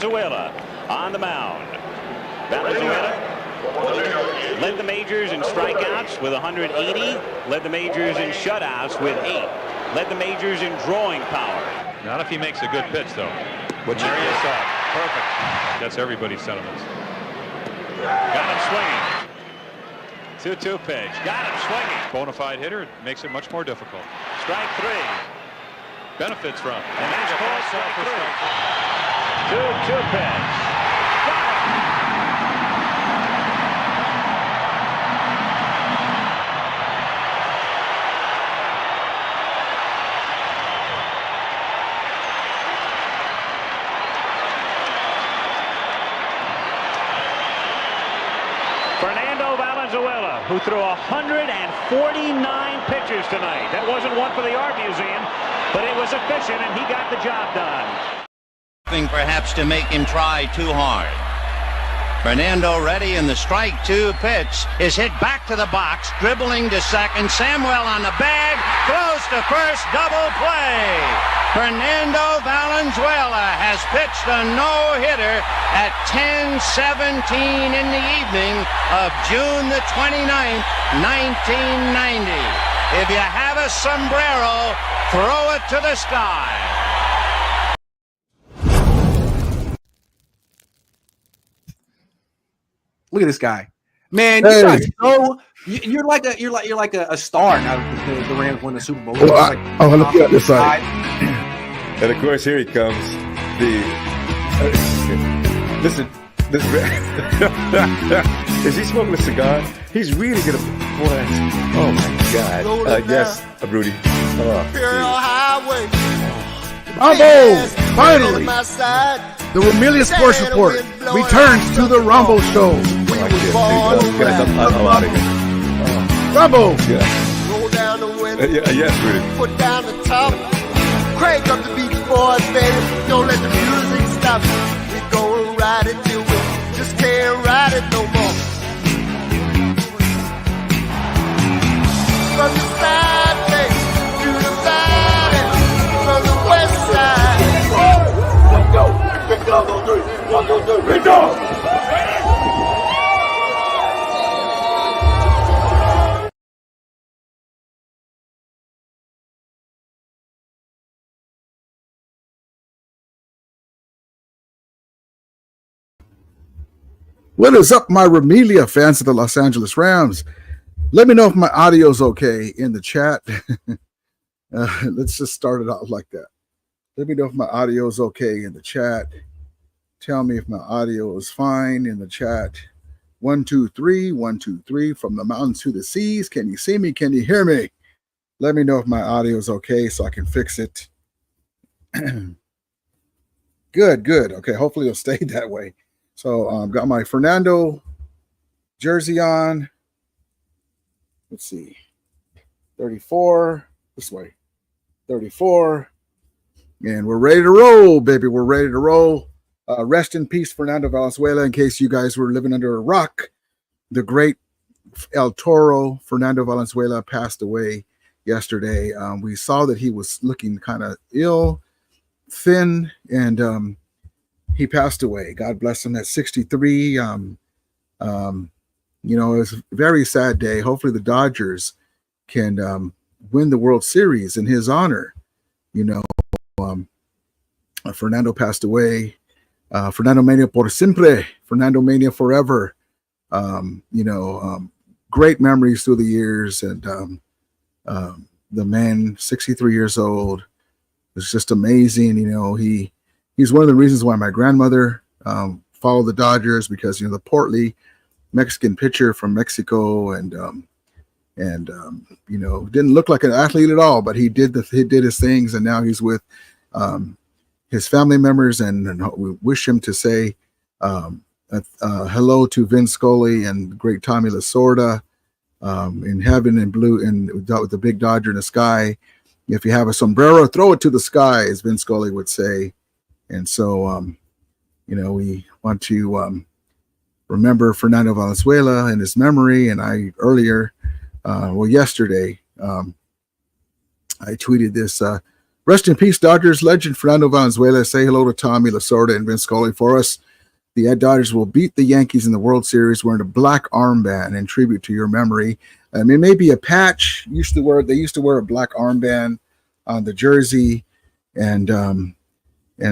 Valenzuela on the mound. Valenzuela led the majors in strikeouts with 180, led the majors in shutouts with 8, led the majors in drawing power. Not if he makes a good pitch, though. Which area saw? Perfect. That's everybody's sentiments. Got him swinging. 2-2 pitch. Got him swinging. Bona fide hitter makes it much more difficult. Strike 3. Benefits from. And that's called strike 3. 2-2 pitch. Fernando Valenzuela, who threw 149 pitches tonight. That wasn't one for the art museum, but it was efficient, and he got the job done. Perhaps to make him try too hard. Fernando ready, and the strike 2 pitch is hit back to the box, dribbling to second. Samuel on the bag, throws to first, double play. Fernando Valenzuela has pitched a no-hitter at 10:17 in the evening of June the 29th, 1990. If you have a sombrero, throw it to the sky. Look at this guy, man. You guys know you're like a star now that the Rams won the Super Bowl. Look at this side. And of course, here he comes. Listen, is he smoking a cigar? He's really gonna. What? Oh my God! Yes, Rudy. Bravo! Finally, the Ramirez Sports Report returns to the Rumble Show. Bravo! Yes, Rudy. Put down the top. Crank up the Beach Boys, baby. Don't let the music stop. We gonna ride it till we just can't ride it no more. From the side, baby, to the valley, from the west side. Let's go. Let's go. 1, 2, 3. Let's go. What is up, my Ramelia fans of the Los Angeles Rams? Let me know if my audio is okay in the chat. Let's just start it out like that. Let me know if my audio is okay in the chat. Tell me if my audio is fine in the chat. 1, 2, 3, 1, 2, 3. From the mountains to the seas. Can you see me? Can you hear me? Let me know if my audio is okay so I can fix it. Good. Okay, hopefully it'll stay that way. So got my Fernando jersey on. Let's see. 34. This way. 34. And we're ready to roll, baby. We're ready to roll. Rest in peace, Fernando Valenzuela, in case you guys were living under a rock. The great El Toro, Fernando Valenzuela, passed away yesterday. We saw that he was looking kind of ill, thin, and he passed away. God bless him at 63. It was a very sad day. Hopefully the Dodgers can win the World Series in his honor. Fernando passed away. Fernando Mania por siempre. Fernando Mania forever. Great memories through the years. And the man, 63 years old, was just amazing. He's one of the reasons why my grandmother followed the Dodgers, because the portly Mexican pitcher from Mexico, and didn't look like an athlete at all, but he did his things, and now he's with his family members, and we wish him to say hello to Vin Scully and great Tommy Lasorda in heaven and blue, and with the big Dodger in the sky. If you have a sombrero, throw it to the sky, as Vin Scully would say. And so, we want to remember Fernando Valenzuela and his memory. And yesterday, I tweeted this Rest in peace, Dodgers legend Fernando Valenzuela. Say hello to Tommy Lasorda and Vince Scully for us. The Dodgers will beat the Yankees in the World Series wearing a black armband in tribute to your memory. It may be a patch. They used to wear a black armband on the jersey, and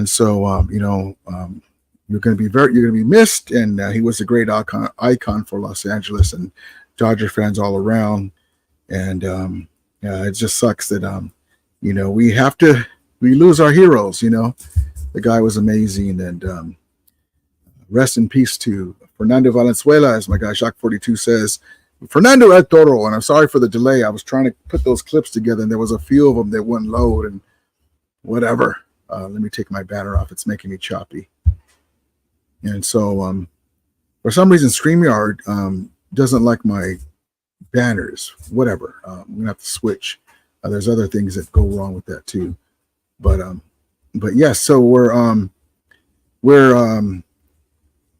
so you're going to be missed. And he was a great icon for Los Angeles and Dodger fans all around. And it just sucks that we lose our heroes. The guy was amazing, and rest in peace to Fernando Valenzuela, as my guy Shock42 says. Fernando El Toro, and I'm sorry for the delay. I was trying to put those clips together, and there was a few of them that wouldn't load, and whatever. Let me take my banner off. It's making me choppy. And so for some reason, StreamYard doesn't like my banners. Whatever. I'm going to have to switch. There's other things that go wrong with that too. But yes, so we're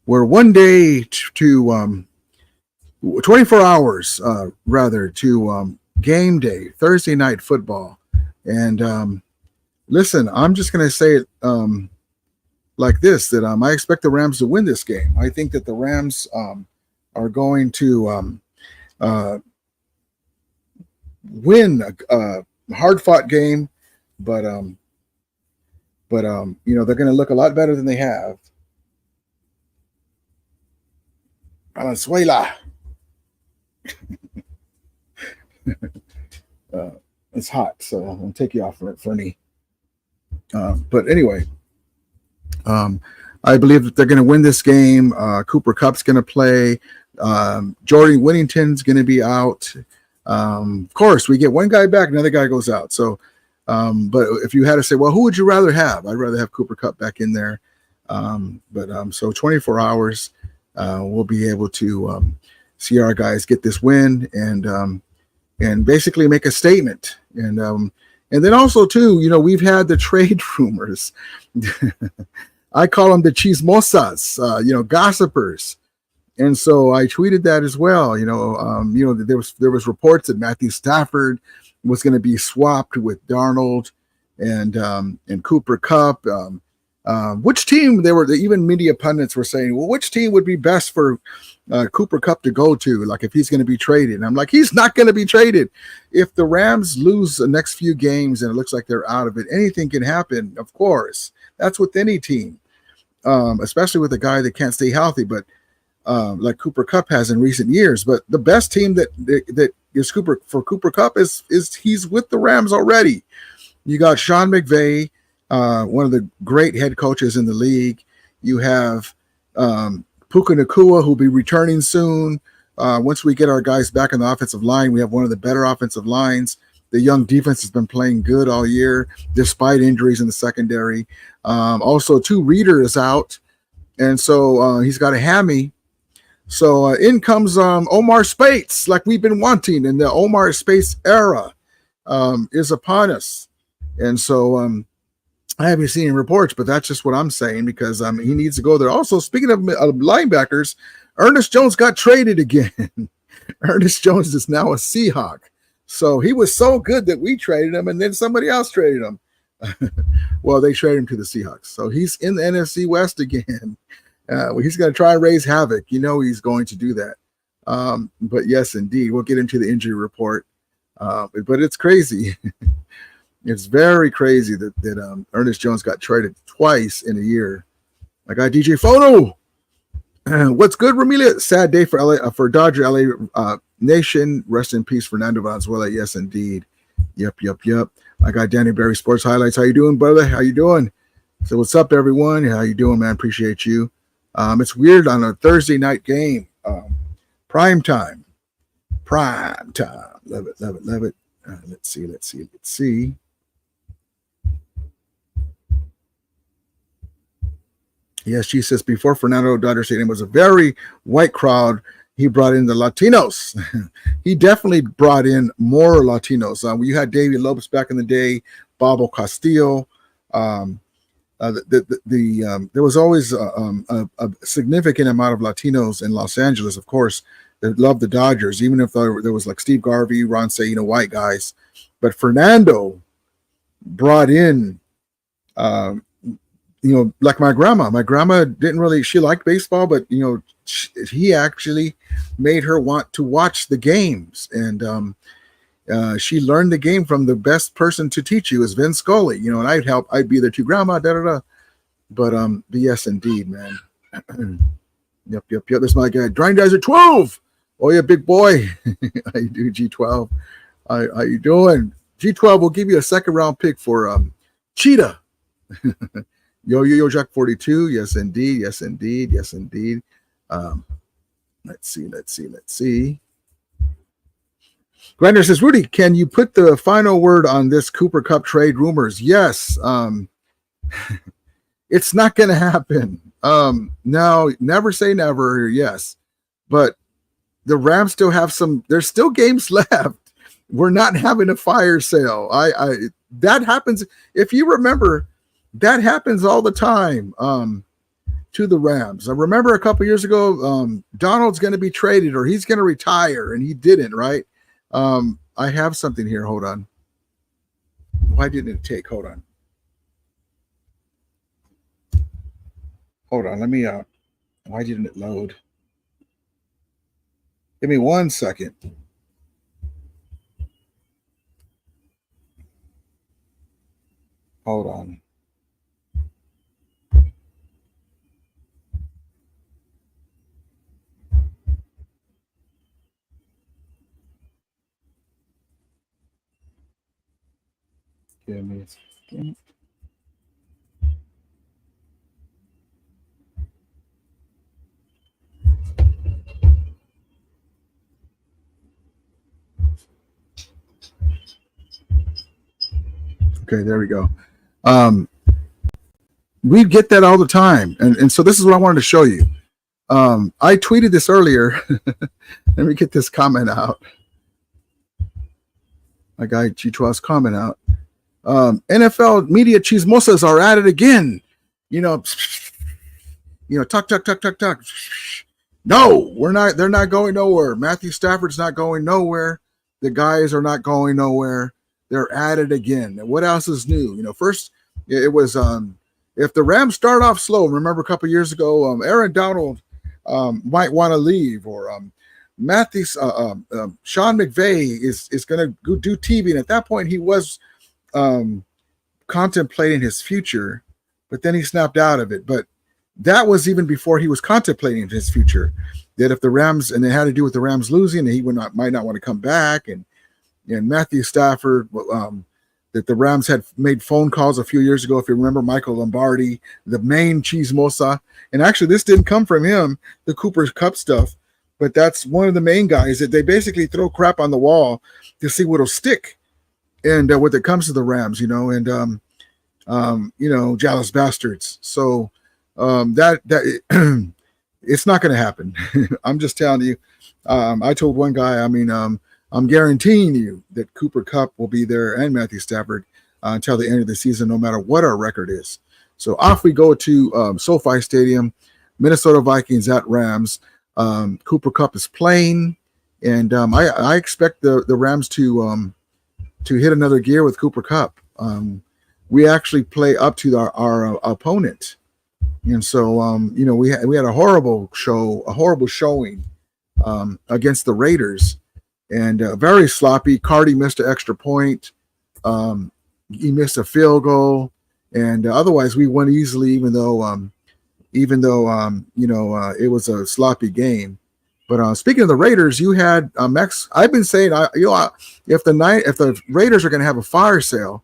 1 day to 24 hours rather to game day, Thursday night football. And listen, I'm just going to say it like this, that I expect the Rams to win this game. I think that the Rams are going to win a hard-fought game, but they're going to look a lot better than they have. Venezuela. It's hot, so I'm going to take you off for me. But anyway, I believe that they're going to win this game. Cooper Kupp's going to play. Jordy Whittington's going to be out. Of course, we get one guy back, another guy goes out. So, but if you had to say, well, who would you rather have? I'd rather have Cooper Kupp back in there. So 24 hours, we'll be able to see our guys get this win and basically make a statement. And then also too, we've had the trade rumors. I call them the chismosas, gossipers. And so I tweeted that as well. There was reports that Matthew Stafford was going to be swapped with Darnold and Cooper Kupp. Which team even media pundits were saying, well, which team would be best for Cooper Kupp to go to? Like if he's going to be traded. And I'm like, he's not going to be traded. If the Rams lose the next few games and it looks like they're out of it, anything can happen. Of course, that's with any team, especially with a guy that can't stay healthy. But like Cooper Kupp has in recent years. But the best team that is Cooper Kupp is he's with the Rams already. You got Sean McVay, one of the great head coaches in the league. You have Puka Nacua, who'll be returning soon. Once we get our guys back in the offensive line, we have one of the better offensive lines. The young defense has been playing good all year, despite injuries in the secondary. Also, 2 Reader is out, and so he's got a hammy. So in comes Omar Speights, like we've been wanting, and the Omar Speights era is upon us. And so I haven't seen reports, but that's just what I'm saying because he needs to go there. Also, speaking of linebackers, Ernest Jones got traded again. Ernest Jones is now a Seahawk. So he was so good that we traded him, and then somebody else traded him. Well, they traded him to the Seahawks. So he's in the NFC West again. He's going to try and raise havoc. He's going to do that. But yes, indeed. We'll get into the injury report. But it's crazy. It's very crazy that Ernest Jones got traded twice in a year. My guy DJ Photo. What's good, Ramelia? Sad day for LA, for Dodger LA Nation. Rest in peace, Fernando Valenzuela. Yes, indeed. Yep. My guy Danny Berry Sports Highlights. How you doing, brother? How you doing? So what's up, everyone? How you doing, man? Appreciate you. It's weird on a Thursday night game. Prime time. Love it. Let's see. Yes, she says before Fernando Dodger Stadium was a very white crowd. He brought in the Latinos. He definitely brought in more Latinos. You had David Lopez back in the day, Bobo Castillo. There was always a significant amount of Latinos in Los Angeles, of course, that loved the Dodgers, even if there was like Steve Garvey, Ron Say, white guys. But Fernando brought in, like my grandma. My grandma didn't really, she liked baseball, but, he actually made her want to watch the games. And she learned the game from the best person to teach you is Vin Scully, and I'd be there to grandma, da-da-da. But yes, indeed, man. Yep. That's my guy. Grindizer 12. Oh, yeah, big boy. How you do, G12? How you doing? G12 will give you a second round pick for Cheetah. Yo, Jack 42. Yes, indeed. Let's see. Grinder says, Rudy, can you put the final word on this Cooper Cup trade rumors? Yes. It's not going to happen. No, never say never. Yes. But the Rams still have there's still games left. We're not having a fire sale. That happens. If you remember, that happens all the time to the Rams. I remember a couple years ago, Donald's going to be traded or he's going to retire, and he didn't, right? I have something here. Hold on. Why didn't it take? Hold on. Let me why didn't it load? Give me 1 second. Hold on. Give me a second. Okay, there we go. We get that all the time. And so this is what I wanted to show you. I tweeted this earlier. Let me get this comment out. My guy G12's comment out. NFL media chismosas are at it again. Tuck. No, we're not. They're not going nowhere. Matthew Stafford's not going nowhere. The guys are not going nowhere. They're at it again. And what else is new? First it was if the Rams start off slow. Remember a couple years ago, Aaron Donald might want to leave, or Sean McVay is going to go do TV. And at that point, he was contemplating his future, but then he snapped out of it. But that was even before he was contemplating his future. That if the Rams, and it had to do with the Rams losing, and he might not want to come back, and Matthew Stafford, that the Rams had made phone calls a few years ago. If you remember, Michael Lombardi, the main chismosa, and actually this didn't come from him, the Cooper Cup stuff, but that's one of the main guys that they basically throw crap on the wall to see what'll stick. And when it comes to the Rams, jealous bastards. So that it's not going to happen. I'm just telling you. I told one guy, I'm guaranteeing you that Cooper Cup will be there and Matthew Stafford until the end of the season, no matter what our record is. So off we go to SoFi Stadium, Minnesota Vikings at Rams. Cooper Cup is playing, and I expect the Rams to hit another gear with Cooper Cup. We actually play up to our opponent, and so we had a horrible showing against the Raiders. And very sloppy. Cardi missed an extra point. He missed a field goal, and otherwise we won easily. Even though it was a sloppy game. But speaking of the Raiders, you had Max. I've been saying, if the Raiders are going to have a fire sale,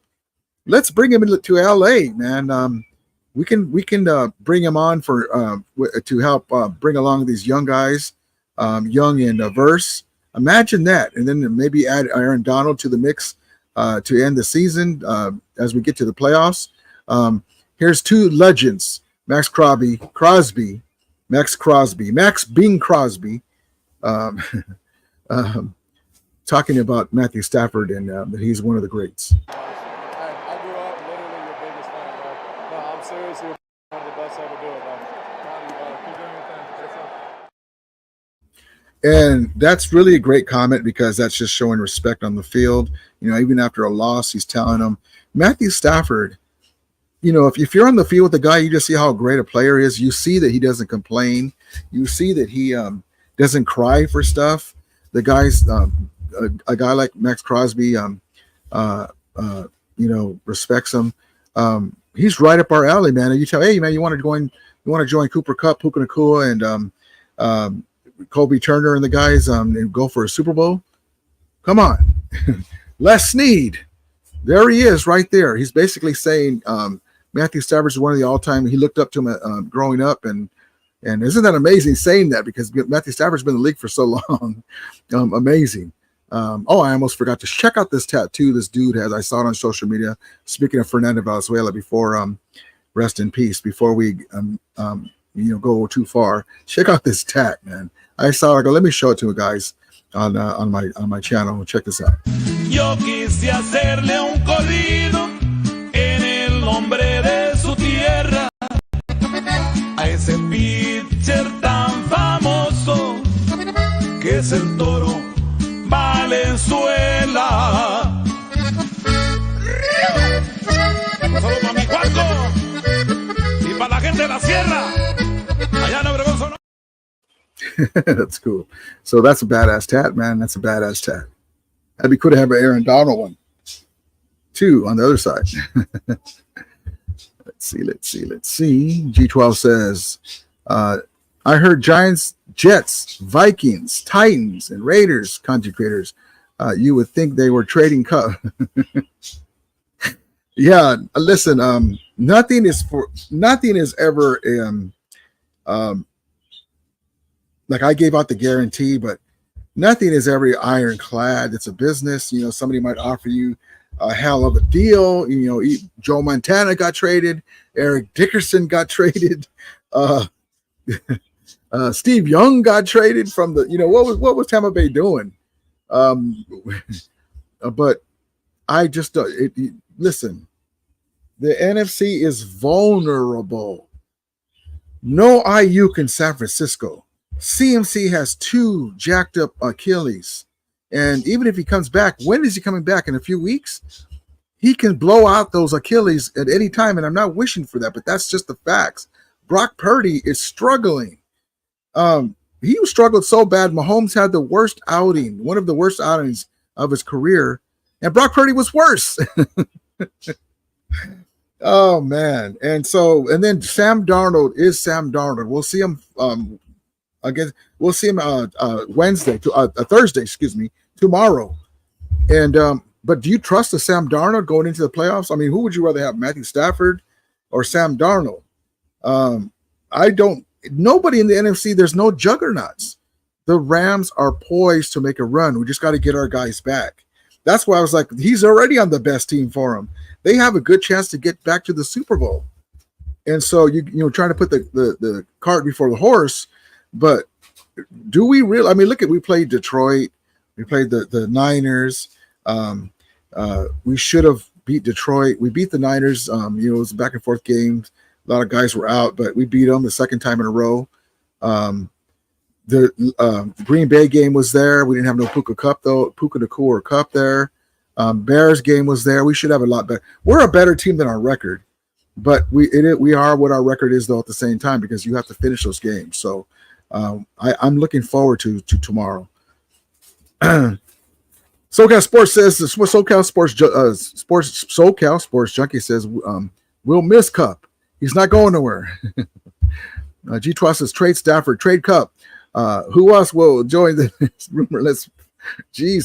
let's bring him to LA, man. We can bring him on for to help bring along these young guys, young and diverse. Imagine that, and then maybe add Aaron Donald to the mix to end the season as we get to the playoffs. Here's two legends: Max Bing Crosby, talking about Matthew Stafford and that he's one of the greats. I grew up literally your biggest fan, bro. No, I'm serious. You're one of the best to ever do it, bro. Keep doing your thing. And that's really a great comment because that's just showing respect on the field. You know, even after a loss, he's telling them, Matthew Stafford, you know, if you're on the field with the guy, you just see how great a player is. You see that he doesn't complain. You see that he doesn't cry for stuff. The guy's a guy like Max Crosby, you know, respects him. He's right up our alley, man. And you tell, hey, man, you want to join Cooper Kupp, Puka Nacua, and Kobe Turner and the guys and go for a Super Bowl? Come on. Les Snead. There he is right there. He's basically saying Matthew Stafford is one of the all-time. He looked up to him growing up, and isn't that amazing saying that, because Matthew Stafford's been in the league for so long. Amazing. I almost forgot to check out this tattoo this dude has. I saw it on social media. Speaking of Fernando Valenzuela, before rest in peace, before we go too far, check out this tat, man. I saw it. I go, let me show it to you guys on my channel. Check this out. Yo quise hacerle un corrido en el nombre de su tierra a ese pitcher tan famoso que es el Toro Valenzuela. Solo para mi cuarto y para la gente de la sierra. Allá en Obregón, Sonora. That's cool. So that's a badass tat, man. That's a badass tat. That'd be cool to have an Aaron Donald one too on the other side. Let's see. G12 says, I heard Giants, Jets, Vikings, Titans, and Raiders content creators. You would think they were trading Cup. Yeah, listen. Nothing is ever like I gave out the guarantee, but nothing is ever ironclad. It's a business. You know, somebody might offer you a hell of a deal. You know, Joe Montana got traded. Eric Dickerson got traded. Steve Young got traded from the, what was Tampa Bay doing? But I just don't. Listen, the NFC is vulnerable. No Ayuk in San Francisco. CMC has 2 jacked up Achilles. And even if he comes back, when is he coming back? In a few weeks? He can blow out those Achilles at any time, and I'm not wishing for that, but that's just the facts. Brock Purdy is struggling. He struggled so bad. Mahomes had the worst outing, one of the worst outings of his career, and Brock Purdy was worse. Oh, man. And then Sam Darnold is Sam Darnold. We'll see him Thursday, tomorrow. And but do you trust the Sam Darnold going into the playoffs? I mean, who would you rather have, Matthew Stafford or Sam Darnold? I don't. Nobody in the NFC. There's no juggernauts. The Rams are poised to make a run. We just got to get our guys back. That's why I was like, he's already on the best team for him. They have a good chance to get back to the Super Bowl. And so trying to put the cart before the horse. But do we really? I mean, we played Detroit. We played the Niners. We should have beat Detroit. We beat the Niners. It was a back and forth game. A lot of guys were out, but we beat them the second time in a row. The Green Bay game was there. We didn't have no Puka Nacua or Cup there. Bears game was there. We should have a lot better. We're a better team than our record, but we are what our record is though at the same time, because you have to finish those games. So I'm looking forward to tomorrow. SoCal Sports says SoCal Sports Junkie says we'll miss Cup. He's not going nowhere. G12 says trade Stafford, trade Cup. Who else will join the rumor?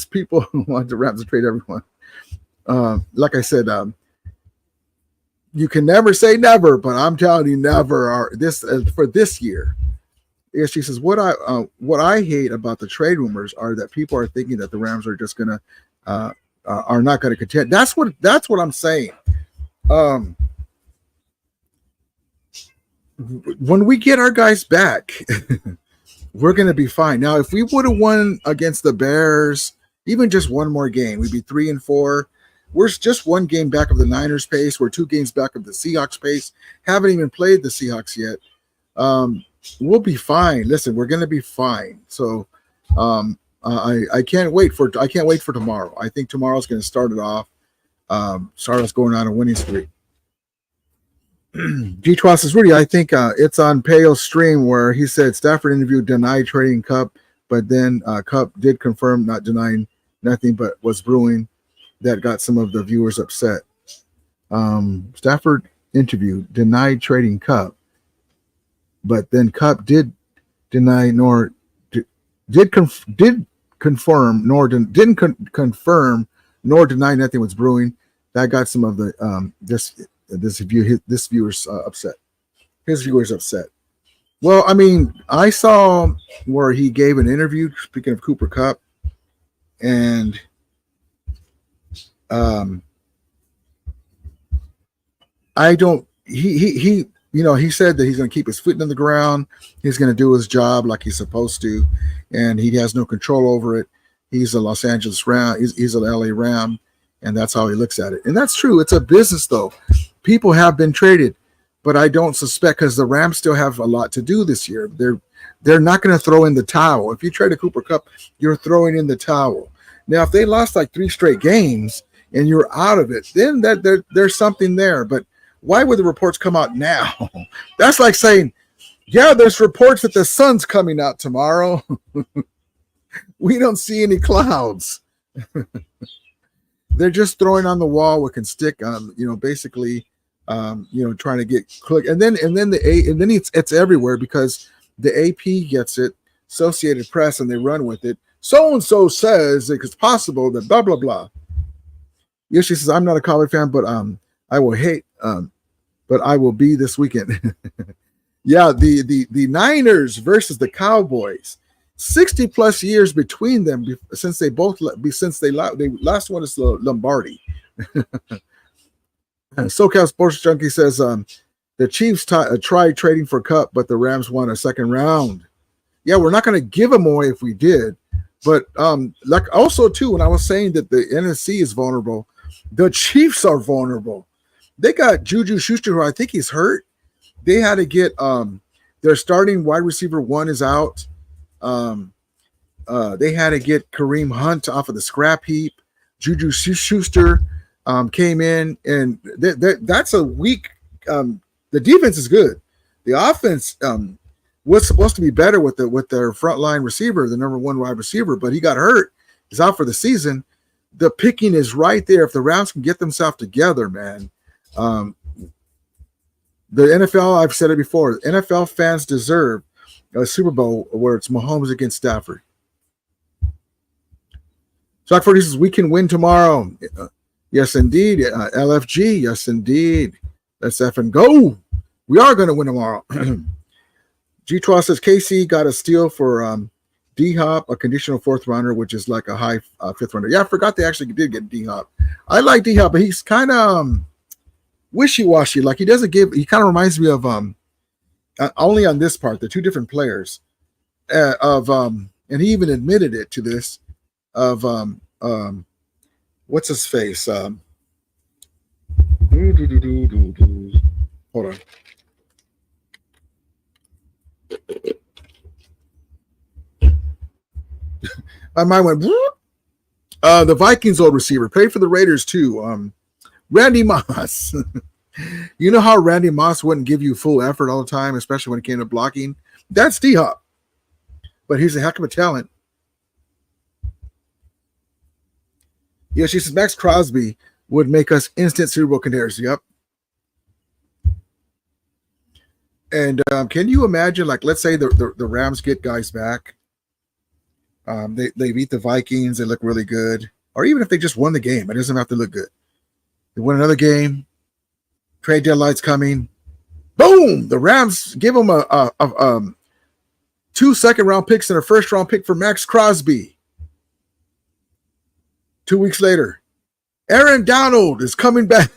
People want the Rams to trade everyone. Like I said, you can never say never, but I'm telling you, never for this year. She says, what I hate about the trade rumors are that people are thinking that the Rams are just gonna are not gonna contend. That's what I'm saying. When we get our guys back, we're gonna be fine. Now, if we would have won against the Bears, even just one more game, we'd be 3-4. We're just one game back of the Niners pace. We're 2 games back of the Seahawks pace. Haven't even played the Seahawks yet. We'll be fine. Listen, we're going to be fine. So I can't wait for tomorrow. I think tomorrow's going to start it off. Start us going on a winning streak. G12 says, Rudy, I think it's on Payo's stream where he said Stafford interview denied trading Cup, but then Cup did confirm not denying nothing but was brewing. That got some of the viewers upset. Stafford interview denied trading Cup, but then Cup did deny nor did confirm nor didn't confirm nor deny nothing was brewing. That got some of the this viewer's upset. His viewers upset. Well, I mean, I saw where he gave an interview. Speaking of Cooper Kupp, and I don't. He he said that he's going to keep his foot in the ground. He's going to do his job like he's supposed to, and he has no control over it. He's a Los Angeles Ram. He's an LA Ram, and that's how he looks at it. And that's true. It's a business, though. People have been traded, but I don't suspect because the Rams still have a lot to do this year. They're not going to throw in the towel. If you trade a Cooper Kupp, you're throwing in the towel. Now, if they lost like 3 straight games and you're out of it, then there's something there. But why would the reports come out now? That's like saying, yeah, there's reports that the sun's coming out tomorrow. We don't see any clouds. They're just throwing on the wall what can stick. Basically, trying to get click, and then it's everywhere because the AP gets it, Associated Press, and they run with it. So and so says it's possible that blah blah blah. Yeah, she says I'm not a college fan, but I will hate, but I will be this weekend. Yeah, the Niners versus the Cowboys. 60 plus years between them since they last one is Lombardi. SoCal Sports Junkie says the Chiefs tried trading for Kupp, but the Rams won a second round. Yeah, we're not going to give them away if we did, but like also too, when I was saying that the NFC is vulnerable, the Chiefs are vulnerable. They got Juju Schuster, who I think he's hurt. They had to get their starting wide receiver 1 is out. They had to get Kareem Hunt off of the scrap heap. Juju Schuster came in, and that's a weak. The defense is good. The offense was supposed to be better with their frontline receiver, the number 1 wide receiver, but he got hurt. He's out for the season. The picking is right there. If the Rams can get themselves together, man. The NFL, I've said it before, NFL fans deserve a Super Bowl where it's Mahomes against Stafford. Stockford says we can win tomorrow. Yes, indeed. LFG, yes, indeed. Let's effing go. We are going to win tomorrow. G12 says KC got a steal for D-Hop, a conditional 4th rounder, which is like a high 5th rounder. Yeah, I forgot they actually did get D-Hop. I like D-Hop, but he's kind of wishy-washy. Like he kind of reminds me of only on this part, the 2 different players and he even admitted it to this of what's his face? Hold on. My mind went the Vikings old receiver, played for the Raiders too. Randy Moss. You know how Randy Moss wouldn't give you full effort all the time, especially when it came to blocking? That's D-Hop. But he's a heck of a talent. Yeah, she says Max Crosby would make us instant Super Bowl contenders. Yep. And can you imagine, like, let's say the Rams get guys back. They beat the Vikings. They look really good. Or even if they just won the game, it doesn't have to look good. They win another game. Trade deadline's coming. Boom! The Rams give them a 2 second-round picks and a first-round pick for Max Crosby. 2 weeks later, Aaron Donald is coming back.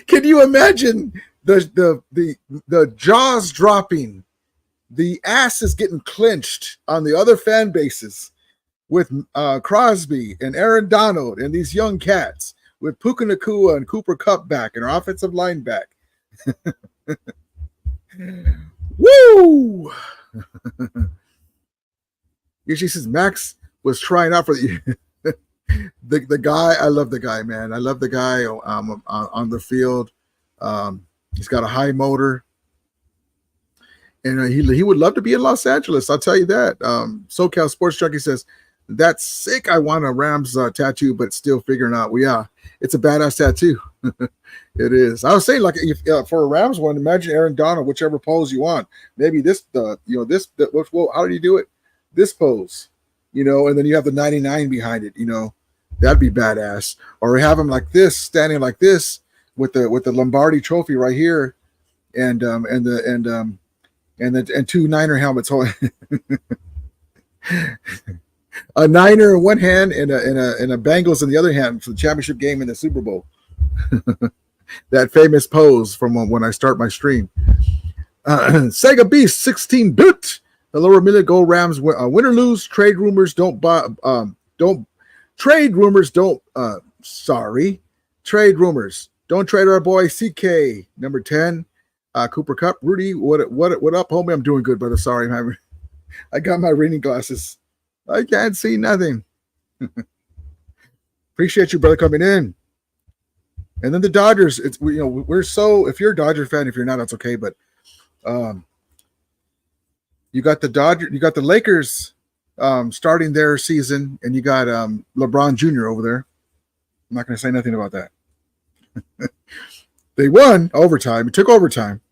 Can you imagine the jaws dropping, the ass is getting clenched on the other fan bases with Crosby and Aaron Donald and these young cats with Puka Nacua and Cooper Kupp back and our offensive line back. Woo! Usually says Max was trying out for the guy. I love the guy, man. I love the guy on the field. He's got a high motor. And he would love to be in Los Angeles. I'll tell you that. SoCal Sports Junkie says, that's sick. I want a Rams tattoo, but still figuring out. Well, yeah, it's a badass tattoo. It is. I was saying, like, if for a Rams one, imagine Aaron Donald, whichever pose you want. Maybe this, how do you do it? This pose, and then you have the 99 behind it. That'd be badass. Or have him like this, standing like this with the Lombardi Trophy right here, and two Niner helmets holding a Niner in one hand and a Bengals in the other hand for the championship game in the Super Bowl. That famous pose from when I start my stream. Sega Beast 16-bit. The lower million gold Rams win or lose. Trade rumors don't trade rumors. Don't trade our boy CK number 10. Cooper Cup, Rudy, what up, homie? I'm doing good, brother. Sorry, man. I got my reading glasses. I can't see nothing. Appreciate you, brother, coming in. And then the Dodgers. It's we're so. If you're a Dodger fan, if you're not, that's okay. But you got the Lakers starting their season, and you got LeBron Jr. over there. I'm not going to say nothing about that. They won overtime. It took overtime.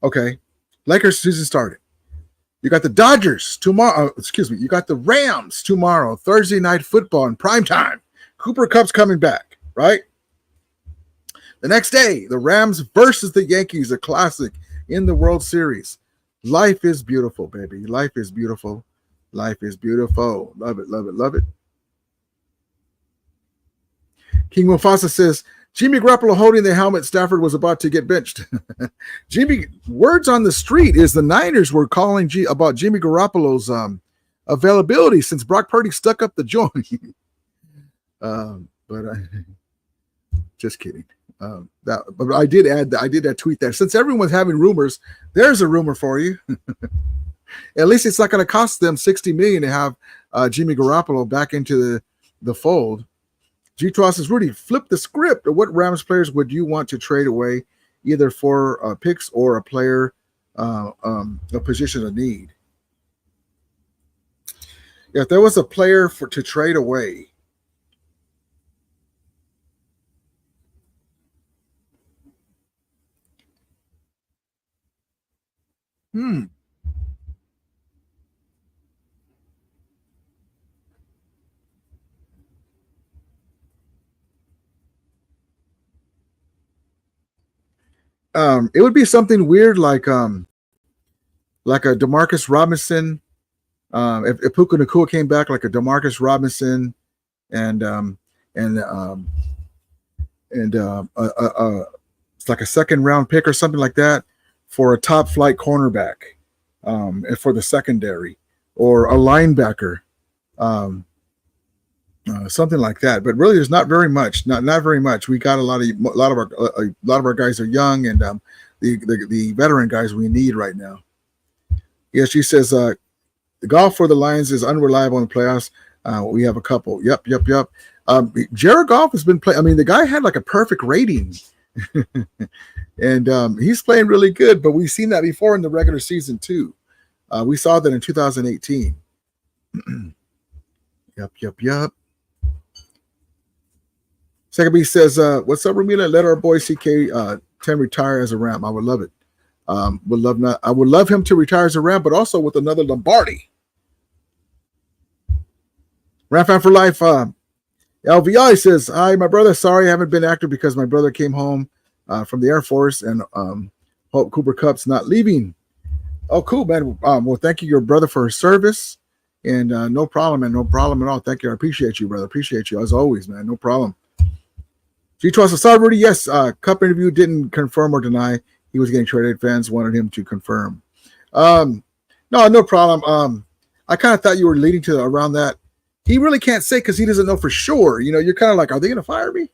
Okay. Lakers season started. You got the Dodgers tomorrow. You got the Rams tomorrow. Thursday night football in prime time. Cooper Kupp's coming back, right? The next day, the Rams versus the Yankees, a classic in the World Series. Life is beautiful, baby. Life is beautiful. Life is beautiful. Love it, love it, love it. King Mufasa says, Jimmy Garoppolo holding the helmet. Stafford was about to get benched. Words on the street is the Niners were calling about Jimmy Garoppolo's availability since Brock Purdy stuck up the joint. Just kidding. But I did tweet that since everyone's having rumors, there's a rumor for you. At least it's not going to cost them $60 million to have Jimmy Garoppolo back into the fold. G-Toss says, Rudy, flip the script. What Rams players would you want to trade away, either for picks or a player, a position of need? Yeah, if there was a player to trade away, it would be something weird like a DeMarcus Robinson. If Puka Nacua came back, like a DeMarcus Robinson, and it's like a second round pick or something like that for a top flight cornerback, and for the secondary, or a linebacker, something like that. But really, there's not very much. Not very much. We got a lot of our guys are young, and the veteran guys we need right now. Yeah, she says the golf for the Lions is unreliable in the playoffs. We have a couple. Yep. Jared Goff has been playing. I mean, the guy had like a perfect rating, and he's playing really good. But we've seen that before in the regular season too. We saw that in 2018. Yep. Second B says, "What's up, Ramila? Let our boy CK 10 retire as a Ram. I would love it. I would love him to retire as a Ram, but also with another Lombardi. Ram fan for life. LVI says, hi, my brother. Sorry I haven't been active because my brother came home from the Air Force, and hope Cooper Kupp's not leaving. Oh, cool, man. Well, thank you, your brother, for his service. And no problem, man. No problem at all. Thank you. I appreciate you, brother. Appreciate you as always, man. No problem. G-Trust, sorry, Rudy. Yes, Cup interview didn't confirm or deny he was getting traded. Fans wanted him to confirm. No problem. I kind of thought you were leading to around that. He really can't say because he doesn't know for sure. You know, you're kind of like, are they going to fire me?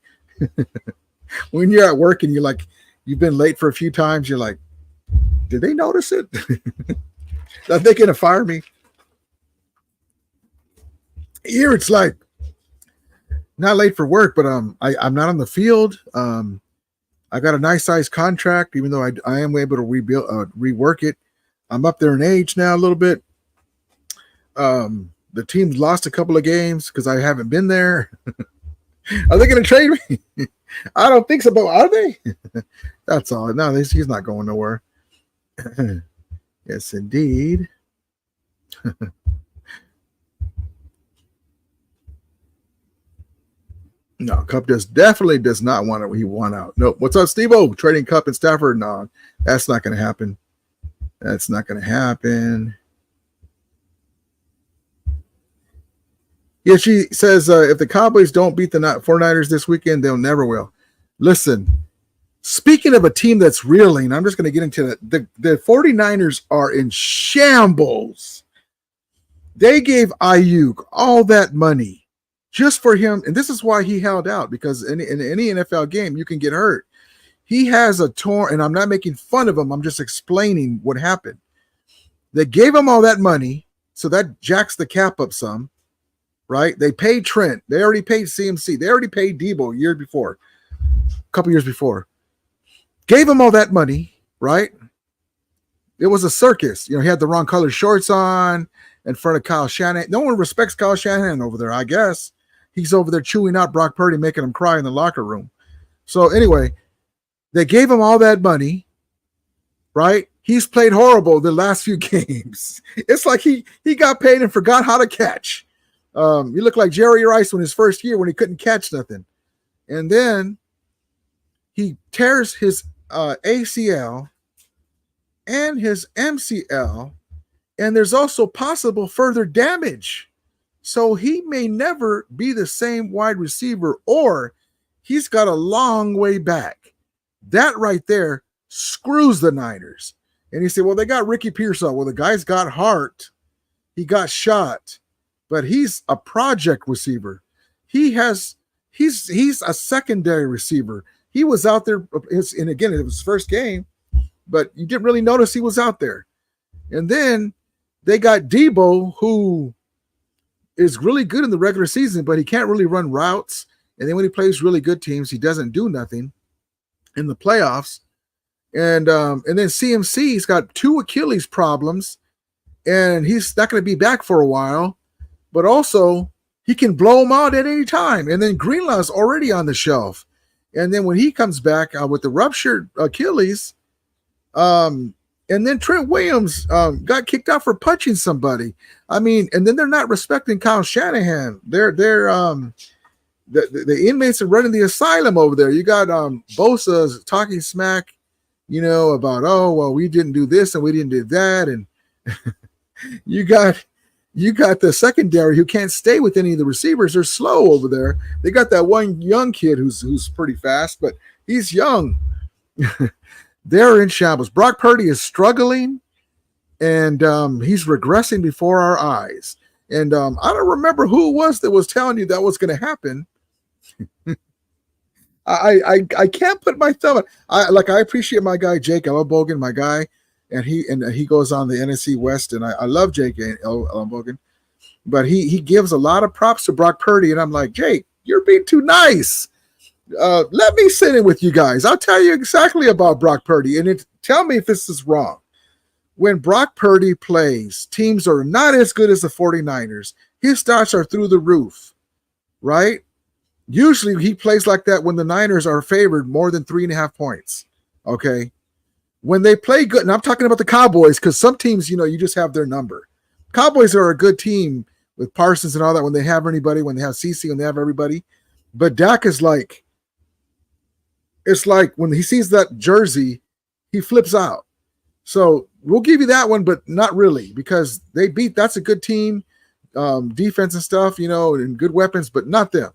When you're at work and you're like, you've been late for a few times, you're like, did they notice it? Are they going to fire me? Here it's like not late for work, but I'm not on the field. I got a nice size contract, even though I am able to rework it. I'm up there in age now a little bit. The team's lost a couple of games because I haven't been there. Are they going to trade me? I don't think so, but are they? That's all. No, he's not going nowhere. Yes, indeed. No, Cup definitely does not want it. He want out. No. What's up, Steve-O? Trading Cup and Stafford? No, that's not going to happen. That's not going to happen. Yeah, she says if the Cowboys don't beat the 49ers this weekend, they'll never will. Listen, speaking of a team that's reeling, I'm just going to get into it. The 49ers are in shambles. They gave Ayuk all that money just for him, and this is why he held out, because in any NFL game, you can get hurt. He has a torn, and I'm not making fun of him. I'm just explaining what happened. They gave him all that money, so that jacks the cap up some. Right? They paid Trent. They already paid CMC. They already paid Debo a couple years before. Gave him all that money, right? It was a circus. He had the wrong color shorts on in front of Kyle Shanahan. No one respects Kyle Shanahan over there, I guess. He's over there chewing out Brock Purdy, making him cry in the locker room. So anyway, they gave him all that money, right? He's played horrible the last few games. It's like he got paid and forgot how to catch. You look like Jerry Rice in his first year when he couldn't catch nothing. And then he tears his ACL and his MCL, and there's also possible further damage. So he may never be the same wide receiver, or he's got a long way back. That right there screws the Niners. And you say, well, they got Ricky Pearsall. Well, the guy's got heart. He got shot. But he's a project receiver. He's a secondary receiver. He was out there, and again, it was his first game, but you didn't really notice he was out there. And then they got Debo, who is really good in the regular season, but he can't really run routes. And then when he plays really good teams, he doesn't do nothing in the playoffs. And then CMC's got 2 Achilles problems, and he's not going to be back for a while. But also, he can blow him out at any time. And then Greenlaw's already on the shelf. And then when he comes back with the ruptured Achilles, and then Trent Williams got kicked out for punching somebody. I mean, and then they're not respecting Kyle Shanahan. They're the inmates are running the asylum over there. You got Bosa talking smack, about, oh, well, we didn't do this and we didn't do that. And you got the secondary who can't stay with any of the receivers. They're slow over there. They got that one young kid who's pretty fast, but he's young. They're in shambles. Brock Purdy is struggling, and he's regressing before our eyes. And I don't remember who it was that was telling you that was going to happen. I can't put my thumb on. I appreciate my guy Jake Ellenbogen, my guy. And he goes on the NFC West, and I love Jake Ellenbogen, but he gives a lot of props to Brock Purdy, and I'm like, Jake, you're being too nice. Let me sit in with you guys. I'll tell you exactly about Brock Purdy, and tell me if this is wrong. When Brock Purdy plays, teams are not as good as the 49ers. His stats are through the roof, right? Usually he plays like that when the Niners are favored more than 3.5 points, okay? When they play good, and I'm talking about the Cowboys, because some teams, you just have their number. Cowboys are a good team with Parsons and all that when they have anybody, when they have CeCe, when they have everybody. But Dak is like, it's like when he sees that jersey, he flips out. So we'll give you that one, but not really, because that's a good team, defense and stuff, and good weapons, but not them.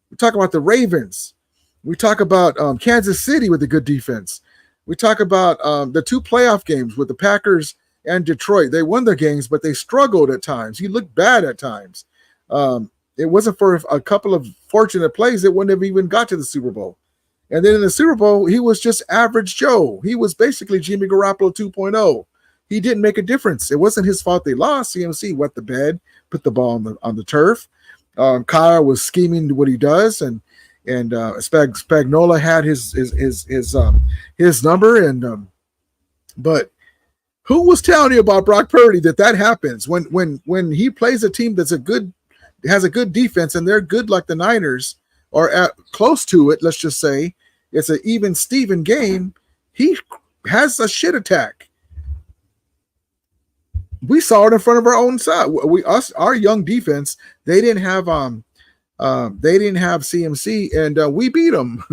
We talk about the Ravens. We talk about Kansas City with a good defense. We talk about the 2 playoff games with the Packers and Detroit. They won their games, but they struggled at times. He looked bad at times. It wasn't for a couple of fortunate plays that wouldn't have even got to the Super Bowl. And then in the Super Bowl, he was just average Joe. He was basically Jimmy Garoppolo 2.0. He didn't make a difference. It wasn't his fault they lost. CMC wet the bed, put the ball on the turf. Kyle was scheming what he does, and Spagnola had his number, and but who was telling you about Brock Purdy that happens when he plays a team has a good defense and they're good like the Niners or close to it? Let's just say it's an even Steven game. He has a shit attack. We saw it in front of our own side. Our young defense, they didn't have CMC, and we beat them.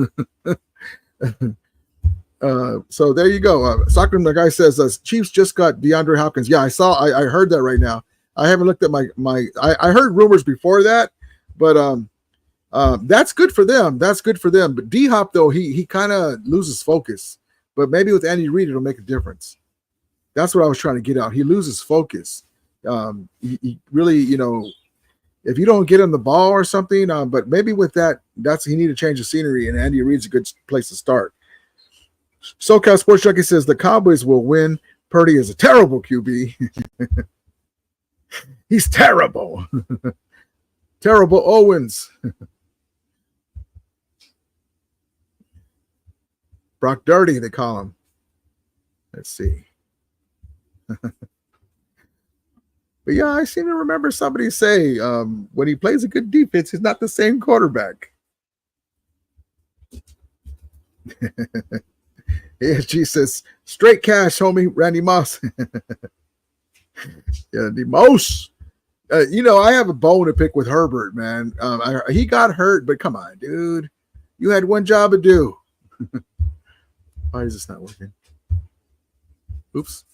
So there you go. Soccer, the guy says Chiefs just got DeAndre Hopkins. Yeah, I heard that right now. I haven't looked at I heard rumors before that, but that's good for them. That's good for them. But D-Hop, though, he kind of loses focus. But maybe with Andy Reid, it'll make a difference. That's what I was trying to get out. He loses focus. He really, if you don't get him the ball or something, but maybe with that, he need to change the scenery, and Andy Reid's a good place to start. SoCal Sports Junkie says the Cowboys will win. Purdy is a terrible QB. He's terrible. Terrible Owens. Brock Dirty, they call him. Let's see. But yeah, I seem to remember somebody say when he plays a good defense, he's not the same quarterback. ASG says, straight cash, homie, Randy Moss. Randy Moss. I have a bone to pick with Herbert, man. He got hurt, but come on, dude. You had one job to do. Why is this not working? Oops.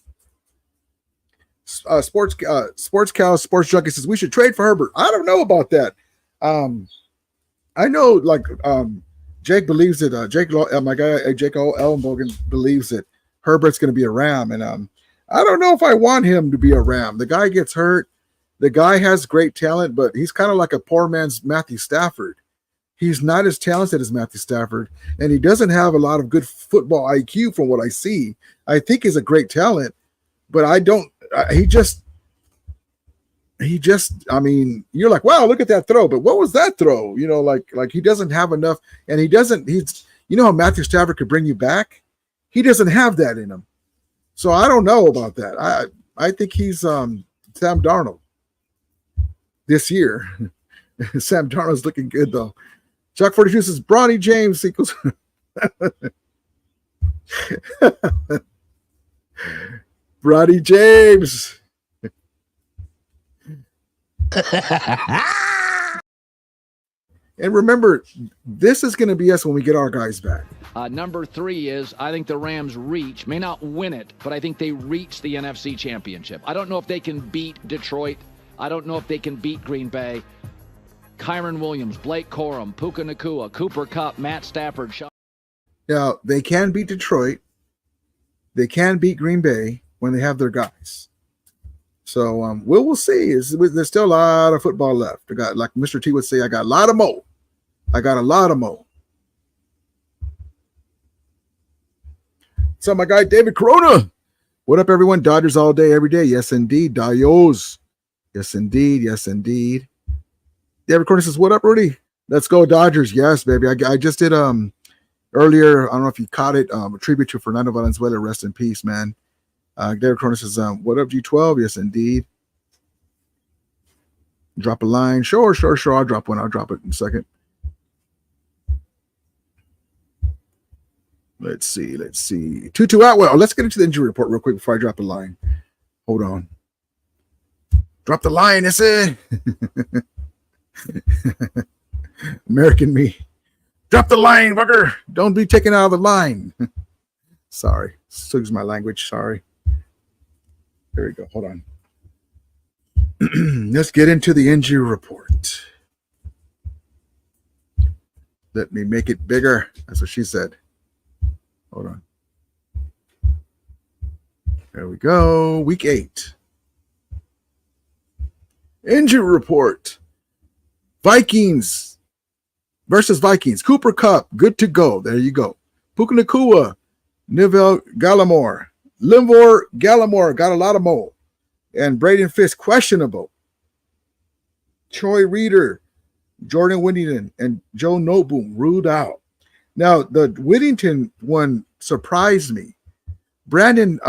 Sports Cow Sports Junkie says we should trade for Herbert. I don't know about that. I know, like Jake believes it. My guy Jake Ellenbogen believes that Herbert's going to be a Ram, and I don't know if I want him to be a Ram. The guy gets hurt. The guy has great talent, but he's kind of like a poor man's Matthew Stafford. He's not as talented as Matthew Stafford, and he doesn't have a lot of good football IQ from what I see. I think he's a great talent, but I don't. He just. I mean, you're like, wow, look at that throw, but what was that throw? Like he doesn't have enough, and he's. How Matthew Stafford could bring you back? He doesn't have that in him, so I don't know about that. I think he's Sam Darnold this year. Sam Darnold's looking good though. Chuck 42 says Bronny James equals Bronny James. And remember, this is going to be us when we get our guys back. Number 3 is I think the Rams may not win it, but I think they reach the NFC Championship. I don't know if they can beat Detroit. I don't know if they can beat Green Bay. Kyron Williams, Blake Corum, Puka Nacua, Cooper Kupp, Matt Stafford. Now, they can beat Detroit. They can beat Green Bay when they have their guys. So we'll see. There's still a lot of football left. I got, like Mr. T would say, I got a lot of mo. So my guy David Corona. What up, everyone? Dodgers all day, every day. Yes, indeed. Dios. Yes, indeed. Yes, indeed. David Corona says, what up, Rudy? Let's go Dodgers. Yes, baby. I just did earlier, I don't know if you caught it, a tribute to Fernando Valenzuela. Rest in peace, man. David Corona says, what up, G12? Yes, indeed. Drop a line. Sure. I'll drop one. I'll drop it in a second. Let's see. Tutu Atwell. Let's get into the injury report real quick before I drop the line. Hold on. Drop the line, that's it. American me. Drop the line, fucker. Don't be taken out of the line. Sorry. Excuse my language. Sorry. There we go. Hold on. Let's get into the injury report. Let me make it bigger. That's what she said. Hold on. There we go. Week 8. Injury report. Vikings versus Vikings. Cooper Kupp, good to go. There you go. Puka Nacua, Neville Gallimore. Linvor Gallimore got a lot of mo. And Braden Fisk, questionable. Troy Reader, Jordan Whittington and Joe Noteboom ruled out. Now, the Whittington one surprised me. Brandon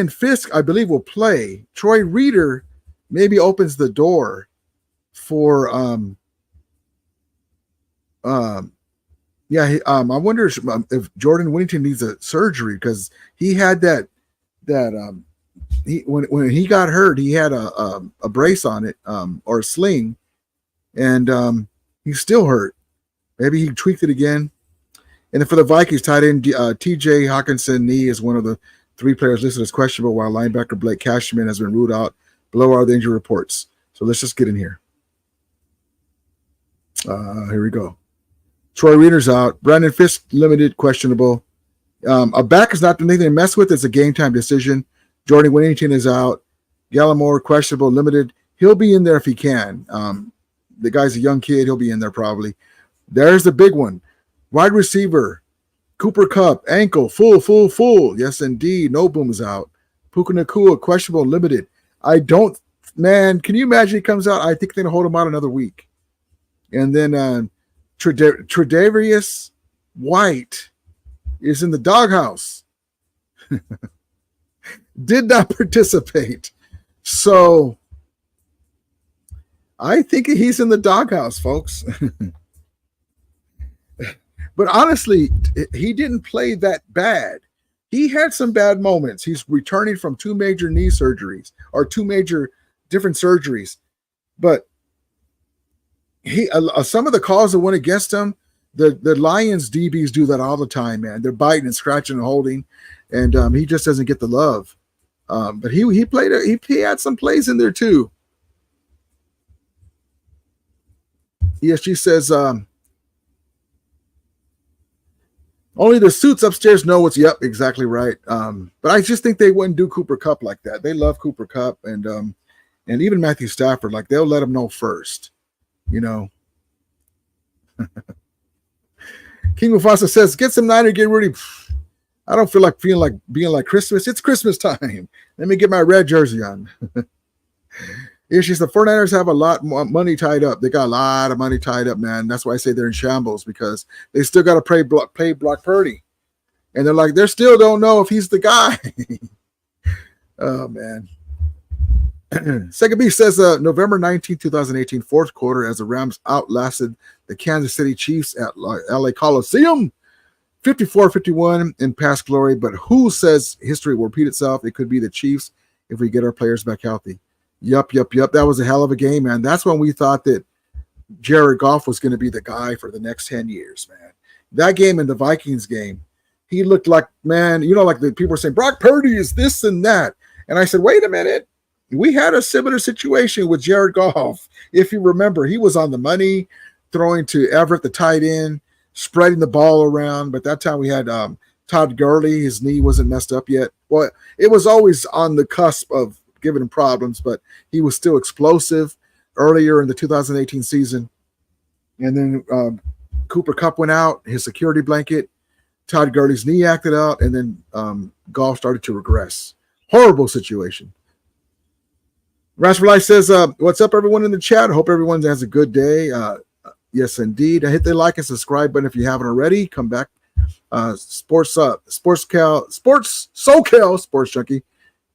Fisk, I believe, will play. Troy Reeder maybe opens the door for I wonder if Jordan Whittington needs a surgery, because he had when he got hurt, he had a brace on it, or a sling, and he's still hurt. Maybe he tweaked it again. And then for the Vikings, tight end T.J. Hawkinson knee is one of the 3 players listed as questionable, while linebacker Blake Cashman has been ruled out. Below are the injury reports. So let's just get in here. Here we go. Troy Reeder's out. Brandon Fisk limited, questionable. A back is not anything to mess with. It's a game time decision. Jordan Whittington is out. Gallimore, questionable, limited. He'll be in there if he can. The guy's a young kid. He'll be in there probably. There's the big one. Wide receiver, Cooper Kupp, ankle, full. Yes, indeed. No boom is out. Puka Nacua, questionable, limited. Can you imagine he comes out? I think they're going to hold him out another week. And then Tre'Davious White is in the doghouse. Did not participate. So I think he's in the doghouse, folks. But honestly, he didn't play that bad. He had some bad moments. He's returning from 2 major knee surgeries, or 2 major different surgeries. But some of the calls that went against him, the Lions DBs do that all the time, man. They're biting and scratching and holding, and he just doesn't get the love. But he played. He had some plays in there too. ESG says only the suits upstairs know what's. Yep, exactly right. But I just think they wouldn't do Cooper Kupp like that. They love Cooper Kupp, and even Matthew Stafford. Like, they'll let him know first. You know. King Mufasa says, "Get some Niner, get ready." I don't feel like being like Christmas. It's Christmas time. Let me get my red jersey on. Issues. The 49ers have a lot more money tied up. They got a lot of money tied up, man. That's why I say they're in shambles, because they still got to pay Brock Purdy. And they're like, they still don't know if he's the guy. Oh, man. Second B says November 19, 2018, fourth quarter, as the Rams outlasted the Kansas City Chiefs at LA Coliseum, 54-51 in past glory. But who says history will repeat itself? It could be the Chiefs if we get our players back healthy. Yup. That was a hell of a game, man. That's when we thought that Jared Goff was going to be the guy for the next 10 years, man. That game and the Vikings game, he looked like, man, like the people were saying, Brock Purdy is this and that. And I said, wait a minute. We had a similar situation with Jared Goff. If you remember, he was on the money, throwing to Everett, the tight end, spreading the ball around. But that time we had Todd Gurley. His knee wasn't messed up yet. Well, it was always on the cusp of giving him problems, but he was still explosive earlier in the 2018 season. And then Cooper Kupp went out, his security blanket. Todd Gurley's knee acted out, and then Goff started to regress. Horrible situation. Rasper Life says, what's up, everyone in the chat? Hope everyone has a good day. Yes, indeed. Hit the like and subscribe button if you haven't already. Come back. Sports SoCal Sports Junkie.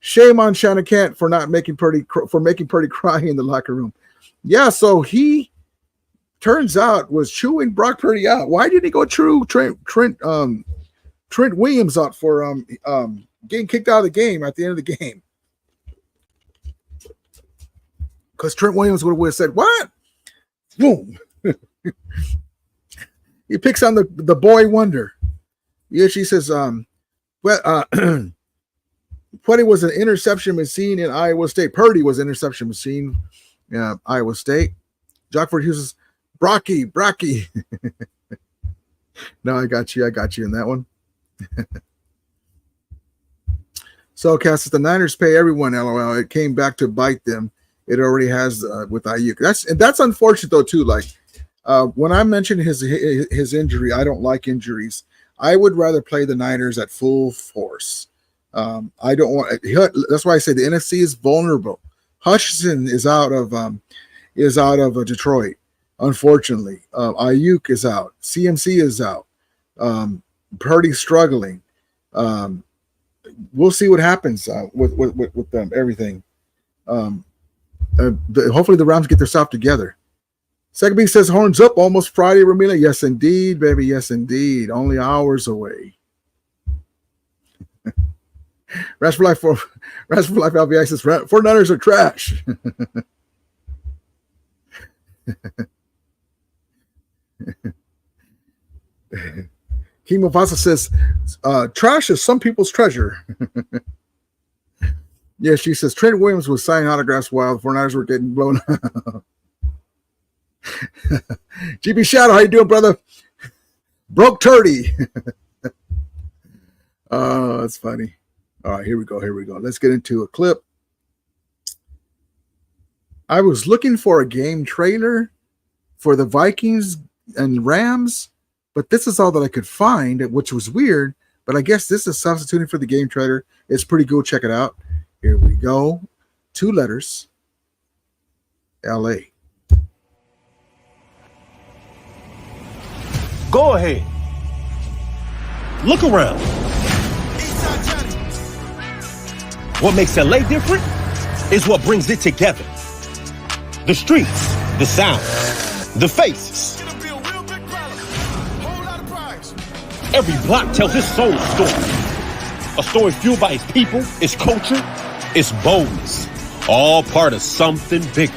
Shame on Shannon Kent for making Purdy cry in the locker room. Yeah, so he turns out was chewing Brock Purdy out. Why did he go Trent Williams out for getting kicked out of the game at the end of the game? Because Trent Williams would have said, "What?" Boom. He picks on the boy wonder. Yeah, she says, Purdy was an interception machine in Iowa State. Purdy was an interception machine. Yeah, Iowa State. Jockford uses Brocky. No, I got you in that one. So, Cass, the Niners pay everyone, LOL. It came back to bite them. It already has with Ayuk. That's unfortunate though too. Like when I mentioned his injury, I don't like injuries. I would rather play the Niners at full force. I don't want. That's why I say the NFC is vulnerable. Hutchinson is out of. is out of Detroit. Unfortunately, Ayuk is out. CMC is out. Purdy's struggling. We'll see what happens with them. Everything. Hopefully the Rams get their stuff together. Second B says horns up, almost Friday, Ramila. Yes, indeed, baby. Yes, indeed. Only hours away. Rest for life. LBI says 49ers are trash. Kimo Vasa says, trash is some people's treasure. Yeah, she says Trent Williams was signing autographs while the 49ers were getting blown up. GB Shadow, how you doing, brother? Broke turdy. Oh, that's funny. All right, here we go. Let's get into a clip. I was looking for a game trailer for the Vikings and Rams, but this is all that I could find, which was weird. But I guess this is substituting for the game trailer. It's pretty cool. Check it out. Here we go. 2 letters. LA. Go ahead. Look around. What makes LA different is what brings it together. The streets, the sound, the faces. Every block tells its own story. A story fueled by its people, its culture, its boldness. All part of something bigger.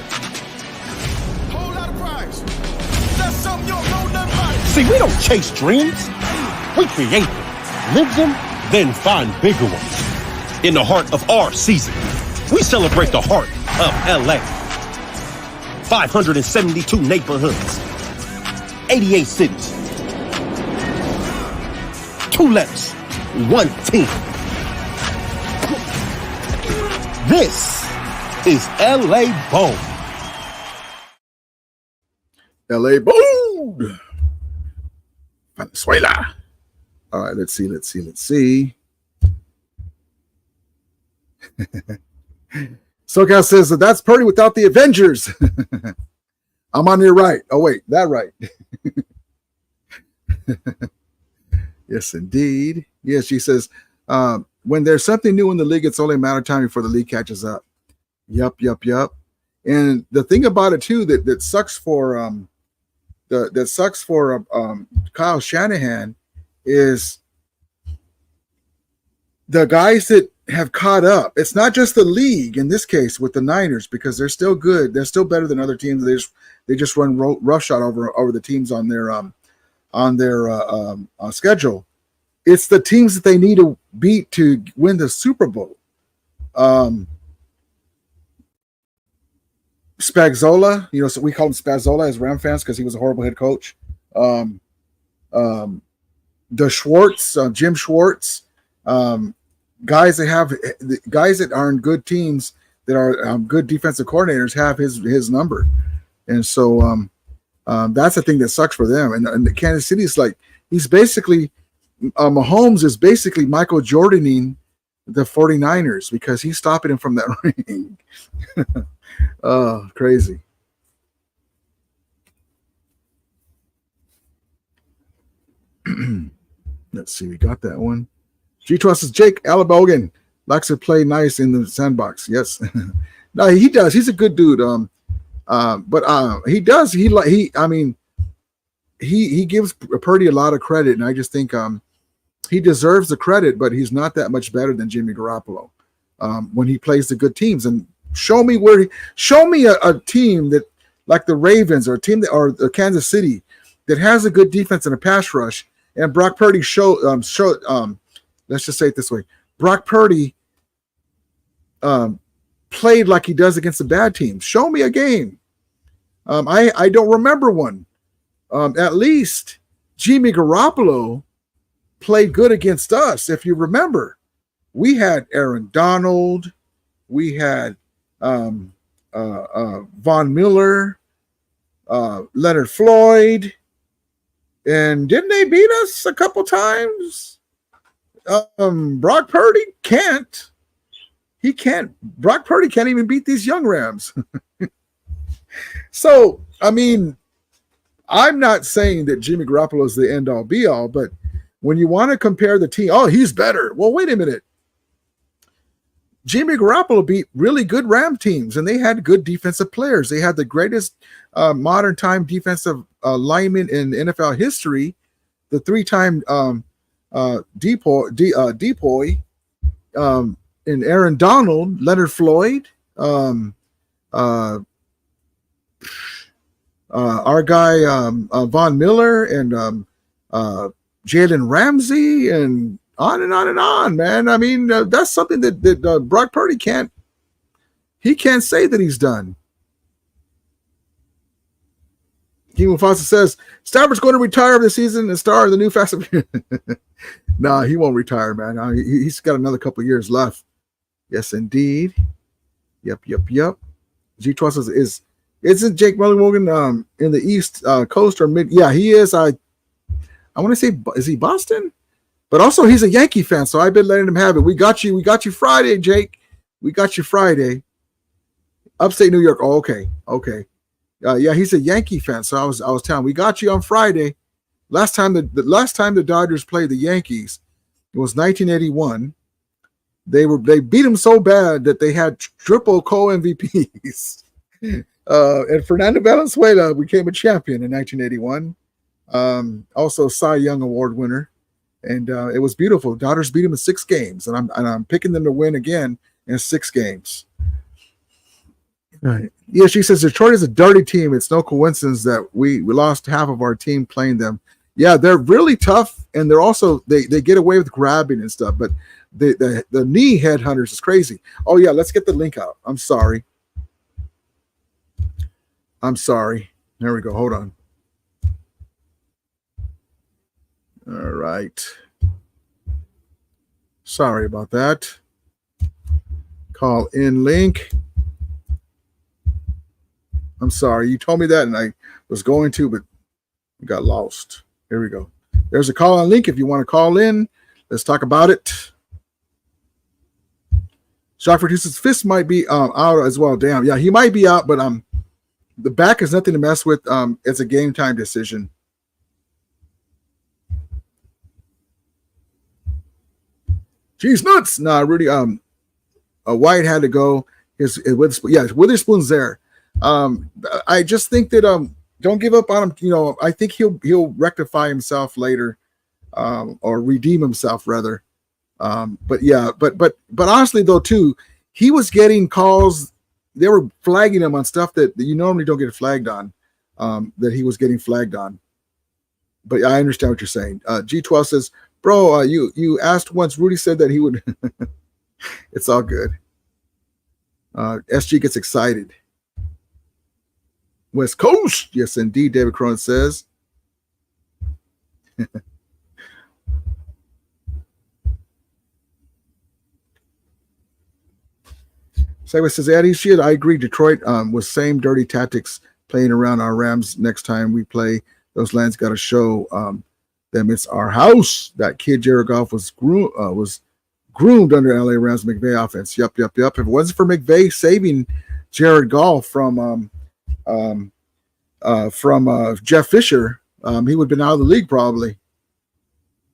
See, we don't chase dreams. We create them, live them, then find bigger ones. In the heart of our season, we celebrate the heart of LA. 572 neighborhoods, 88 cities, 2 letters, 1 team. This is LA Bold. LA Bold. Venezuela. All right, let's see. SoCal says that's Purdy without the Avengers. I'm on your right. Oh, wait, that right. Yes, indeed. Yes, she says, when there's something new in the league, it's only a matter of time before the league catches up. Yup. And the thing about it, too, that sucks for Kyle Shanahan is the guys that have caught up. It's not just the league in this case with the Niners, because they're still good. They're still better than other teams. They just run roughshod over the teams on their schedule. It's the teams that they need to beat to win the Super Bowl. Spagzola, so we call him Spagzola as Ram fans because he was a horrible head coach. The Schwartz, Jim Schwartz, guys that are in good teams that are good defensive coordinators have his number, and so that's the thing that sucks for them. And the Kansas City is like he's basically Mahomes is basically Michael Jordaning the 49ers because he's stopping him from that ring. Oh, crazy. Let's see. We got that one. G12 says Jake Alabogan likes to play nice in the sandbox. Yes. No, he does. He's a good dude. But he does. He gives Purdy a lot of credit, and I just think he deserves the credit, but he's not that much better than Jimmy Garoppolo when he plays the good teams. And show me a team that like the Ravens or a team or Kansas City that has a good defense and a pass rush. And Brock Purdy let's just say it this way. Brock Purdy played like he does against the bad teams. Show me a game. I don't remember one. At least Jimmy Garoppolo played good against us. If you remember, we had Aaron Donald. We had Von Miller, Leonard Floyd. And didn't they beat us a couple times? Brock Purdy can't. He can't. Brock Purdy can't even beat these young Rams. So, I mean, I'm not saying that Jimmy Garoppolo is the end all be all, but when you want to compare the team, oh, he's better. Well, wait a minute. Jimmy Garoppolo beat really good Ram teams, and they had good defensive players. They had the greatest modern time defensive lineman in NFL history, the three-time Depoy, and Aaron Donald, Leonard Floyd, our guy Von Miller, and Jalen Ramsey, and on and on and on, man. I mean, that's something that Brock Purdy can't say that he's done. King Foster says Stafford's going to retire this season and star in the new Fast and Furious. Nah, he won't retire, man. He's got another couple of years left. Yes, indeed. Yep. G12 says, isn't Jake Mulligan in the East Coast or mid? Yeah, he is. I want to say, is he Boston? But also he's a Yankee fan, so I've been letting him have it. We got you Friday, Jake. We got you Friday. Upstate New York. Oh, okay. Yeah, he's a Yankee fan, so I was telling we got you on Friday. Last time the Dodgers played the Yankees, it was 1981. They beat them so bad that they had triple co-MVPs. And Fernando Valenzuela became a champion in 1981. Also Cy Young Award winner. And it was beautiful. Dodgers beat them in 6 games, and I'm picking them to win again in 6 games. Right. Yeah, she says Detroit is a dirty team. It's no coincidence that we lost half of our team playing them. Yeah, they're really tough, and they're also they get away with grabbing and stuff. But the knee headhunters is crazy. Oh yeah, let's get the link out. I'm sorry. There we go. Hold on. All right. Sorry about that. Call in link. I'm sorry. You told me that, and I was going to, but we got lost. Here we go. There's a call in link if you want to call in. Let's talk about it. Shock produces fist might be out as well. Damn. Yeah, he might be out, but the back is nothing to mess with. It's a game time decision. Geez, nuts. Nah, Rudy. White had to go. His Witherspoon's there. I just think that don't give up on him. You know, I think he'll rectify himself later, or redeem himself rather. But honestly though too, he was getting calls. They were flagging him on stuff that you normally don't get flagged on. That he was getting flagged on. But I understand what you're saying. G12 says, bro, you asked once. Rudy said that he would. It's all good. SG gets excited. West Coast. Yes, indeed, David Cronin says. Segway says, Eddie, shit, I agree. Detroit with same dirty tactics playing around our Rams next time we play. Those lands got to show them it's our house. That kid Jared Goff was groomed under LA Rams McVay offense. Yep. If it wasn't for McVay saving Jared Goff from Jeff Fisher, he would have been out of the league probably.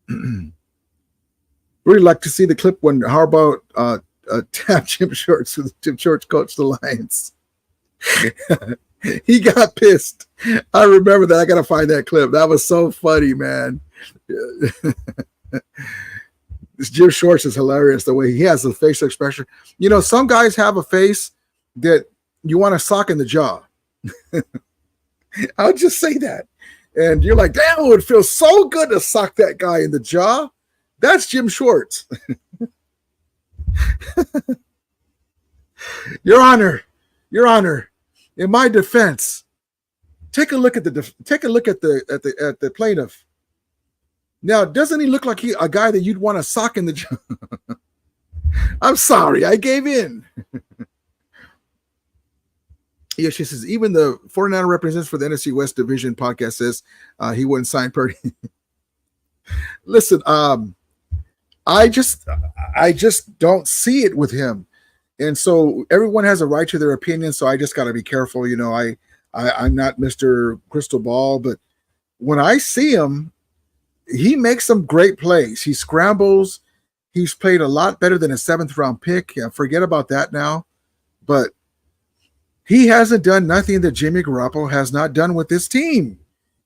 Really like to see the clip when Harbaugh tapped Jim Shorts with Jim Shorts coached the Lions. He got pissed. I remember that. I gotta find that clip. That was so funny, man. This Jim Shorts is hilarious the way he has the facial expression. You know, some guys have a face that you want to sock in the jaw. I'll just say that. And you're like, damn, it would feel so good to sock that guy in the jaw. That's Jim Shorts. Your Honor, in my defense, take a look at the plaintiff. Now, doesn't he look like a guy that you'd want to sock in the jaw? I'm sorry, I gave in. Yeah, she says, even the 49er represents for the NFC West Division podcast says he wouldn't sign Purdy. Listen, I just don't see it with him. And so everyone has a right to their opinion. So I just got to be careful. You know, I'm not Mr. Crystal Ball, but when I see him, he makes some great plays. He scrambles. He's played a lot better than a 7th-round pick. Forget about that now. But he hasn't done nothing that Jimmy Garoppolo has not done with this team.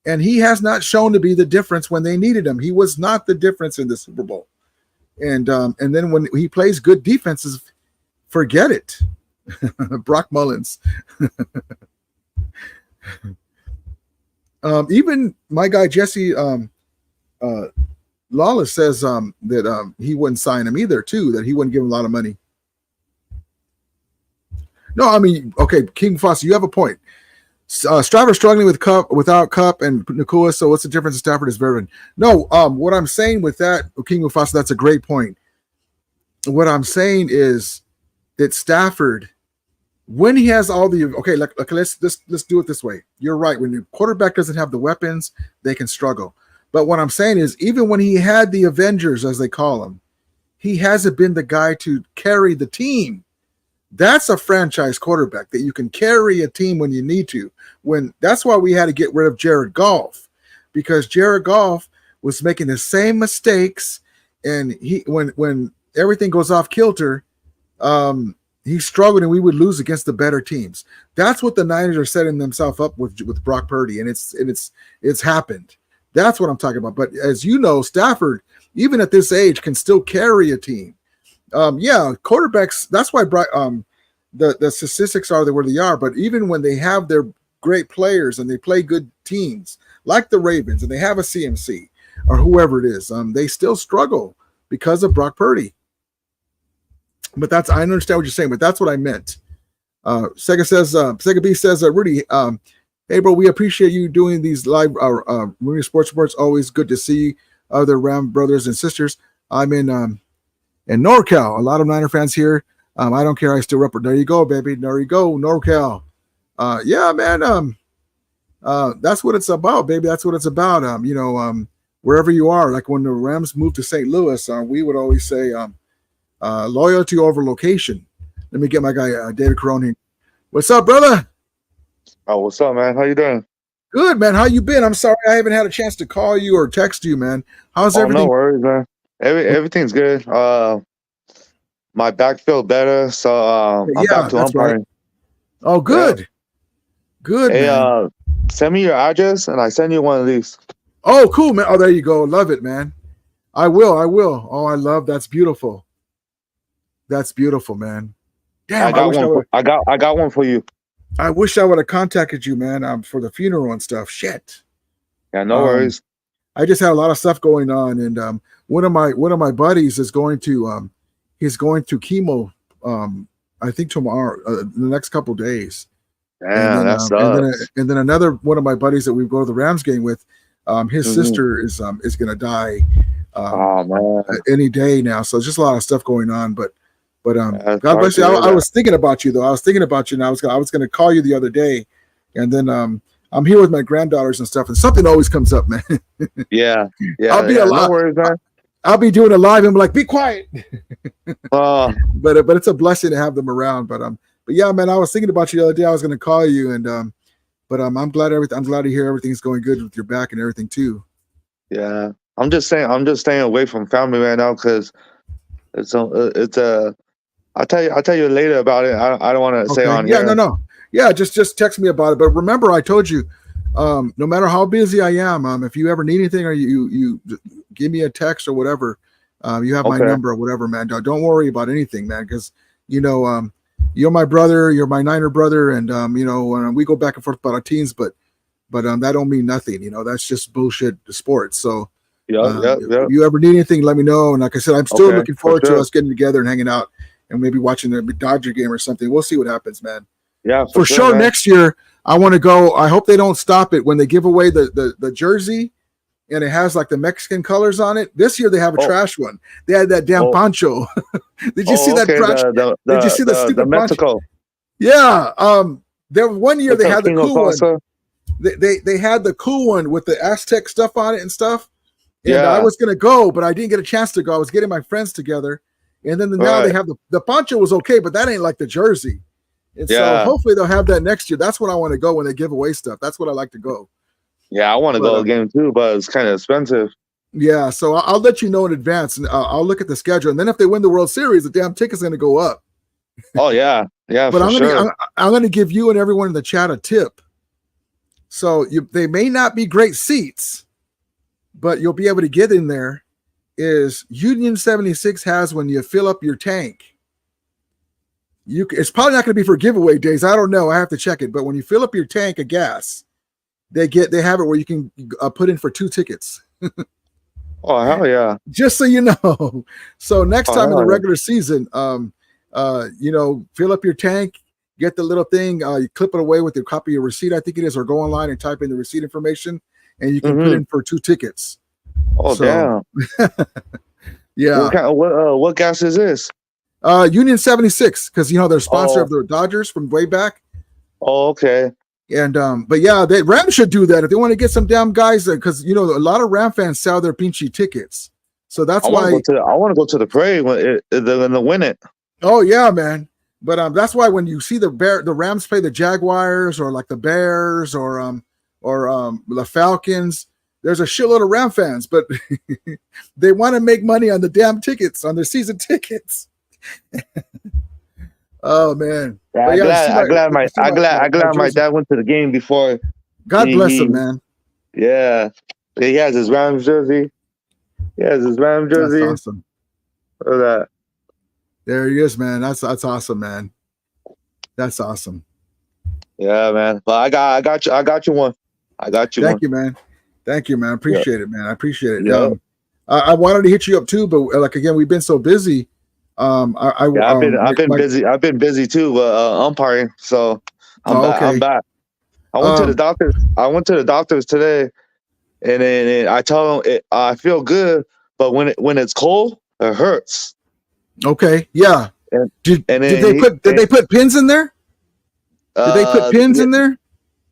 And he has not shown to be the difference when they needed him. He was not the difference in the Super Bowl. And then when he plays good defenses, forget it. Brock Mullins. Even my guy Jesse Lawless says that he wouldn't sign him either, too, that he wouldn't give him a lot of money. No, I mean, okay, King Foster, you have a point. Straver struggling without Cup and Nakua, so what's the difference in Stafford is veteran? No, what I'm saying with that, King Foster, that's a great point. What I'm saying is that Stafford, when he has all the let's do it this way. You're right. When the quarterback doesn't have the weapons, they can struggle. But what I'm saying is, even when he had the Avengers, as they call them, he hasn't been the guy to carry the team. That's a franchise quarterback that you can carry a team when you need to. That's why we had to get rid of Jared Goff, because Jared Goff was making the same mistakes, and when everything goes off kilter, he struggled, and we would lose against the better teams. That's what the Niners are setting themselves up with Brock Purdy, and it's happened. That's what I'm talking about. But as you know, Stafford, even at this age, can still carry a team. Quarterbacks. That's why the statistics are where they are. But even when they have their great players and they play good teams, like the Ravens, and they have a CMC or whoever it is, they still struggle because of Brock Purdy. But I understand what you're saying, but that's what I meant. Sega B says, Rudy, hey bro, we appreciate you doing these live Marine Sports Reports. Always good to see other Ram brothers and sisters. I'm in NorCal. A lot of Niner fans here. I don't care. I still represent. There you go, baby. There you go, NorCal. Yeah, man. That's what it's about, baby. That's what it's about. Wherever you are, like when the Rams moved to St. Louis, we would always say loyalty over location. Let me get my guy David Caroni. What's up, brother? Oh, what's up, man? How you doing? Good, man. How you been? I'm sorry I haven't had a chance to call you or text you, man. How's everything? No worries, man. Everything's good. My back feels better, so I'm back to umpiring. Right. Oh, good. Yeah. Good, hey, man. Send me your address, and I send you one of these. Oh, cool, man. Oh, there you go. Love it, man. I will. Oh, I love. That's beautiful. That's beautiful, man. Damn, I got one for you. I wish I would have contacted you, man, for the funeral and stuff. Shit. Yeah, no worries. I just had a lot of stuff going on, and one of my buddies is going to he's going to chemo. I think tomorrow, the next couple of days. Yeah, that sucks. And then another one of my buddies that we go to the Rams game with, his sister is going to die any day now. So just a lot of stuff going on, but God bless you. I was thinking about you though. I was thinking about you, and I was going to call you the other day, and then I'm here with my granddaughters and stuff, and something always comes up, man. Yeah. I'll be alive. No worries, man. I'll be doing it live and be like, be quiet. But it's a blessing to have them around. But yeah, man, I was thinking about you the other day. I was going to call you, and I'm glad to hear everything's going good with your back and everything too. Yeah, I'm just staying away from family right now because it's I'll tell you later about it. I don't want to say on here. No. Yeah, just text me about it. But remember, I told you, no matter how busy I am, if you ever need anything or you give me a text or whatever, you have my number or whatever, man. Don't worry about anything, man, because you're my brother, you're my Niner brother, and we go back and forth about our teams, but that don't mean nothing. That's just bullshit sports. So if you ever need anything, let me know. And like I said, I'm still looking forward to us getting together and hanging out and maybe watching a Dodger game or something. We'll see what happens, man. Yeah, for sure. Next year, I want to go. I hope they don't stop it when they give away the jersey and it has like the Mexican colors on it. This year they have a trash one. They had that damn poncho. Did you see that trash? Did you see the stupid poncho? Yeah. There was one year they had the cool one. They had the cool one with the Aztec stuff on it and stuff. And I was gonna go, but I didn't get a chance to go. I was getting my friends together, and then now they have the poncho was okay, but that ain't like the jersey. And so hopefully they'll have that next year. That's when I want to go when they give away stuff. That's what I like to go. Yeah, I want to go again too, but it's kind of expensive. Yeah, so I'll let you know in advance, and I'll look at the schedule. And then if they win the World Series, the damn ticket's going to go up. Oh yeah, yeah. But I'm I'm gonna give you and everyone in the chat a tip. So they may not be great seats, but you'll be able to get in there. Is Union 76 has when you fill up your tank. It's probably not going to be for giveaway days. I don't know. I have to check it. But when you fill up your tank of gas, they have it where you can put in for 2 tickets. Oh hell yeah! Just so you know. So next time in the regular season, fill up your tank, get the little thing, you clip it away with your copy of your receipt, I think it is, or go online and type in the receipt information, and you can put in for 2 tickets. Oh damn! Yeah. What gas is this? Union 76, because they're sponsor of the Dodgers from way back. Oh, okay. And but yeah, Rams should do that if they want to get some damn guys, because a lot of Ram fans sell their pinchy tickets. So that's why I want to go to the parade when they win it. Oh yeah, man. But that's why when you see the Rams play the Jaguars or like the Bears or the Falcons, there's a shitload of Ram fans, but they want to make money on the damn tickets, on their season tickets. Oh man! Yeah, I'm glad my dad went to the game before. God bless him, man. Yeah, he has his Rams jersey. That's awesome. Look at that. There he is, man. That's awesome, man. That's awesome. Yeah, man. But I got you one. Thank you, man. Thank you, man. Appreciate it, man. I appreciate it. Yeah. I wanted to hit you up too, but again, we've been so busy. I've been busy too, umpiring. So I'm back. I went to the doctors. I went to the doctors today, and then I told them I feel good, but when it's cold, it hurts. Okay. Yeah. Did they put pins in there? Did they put pins in there?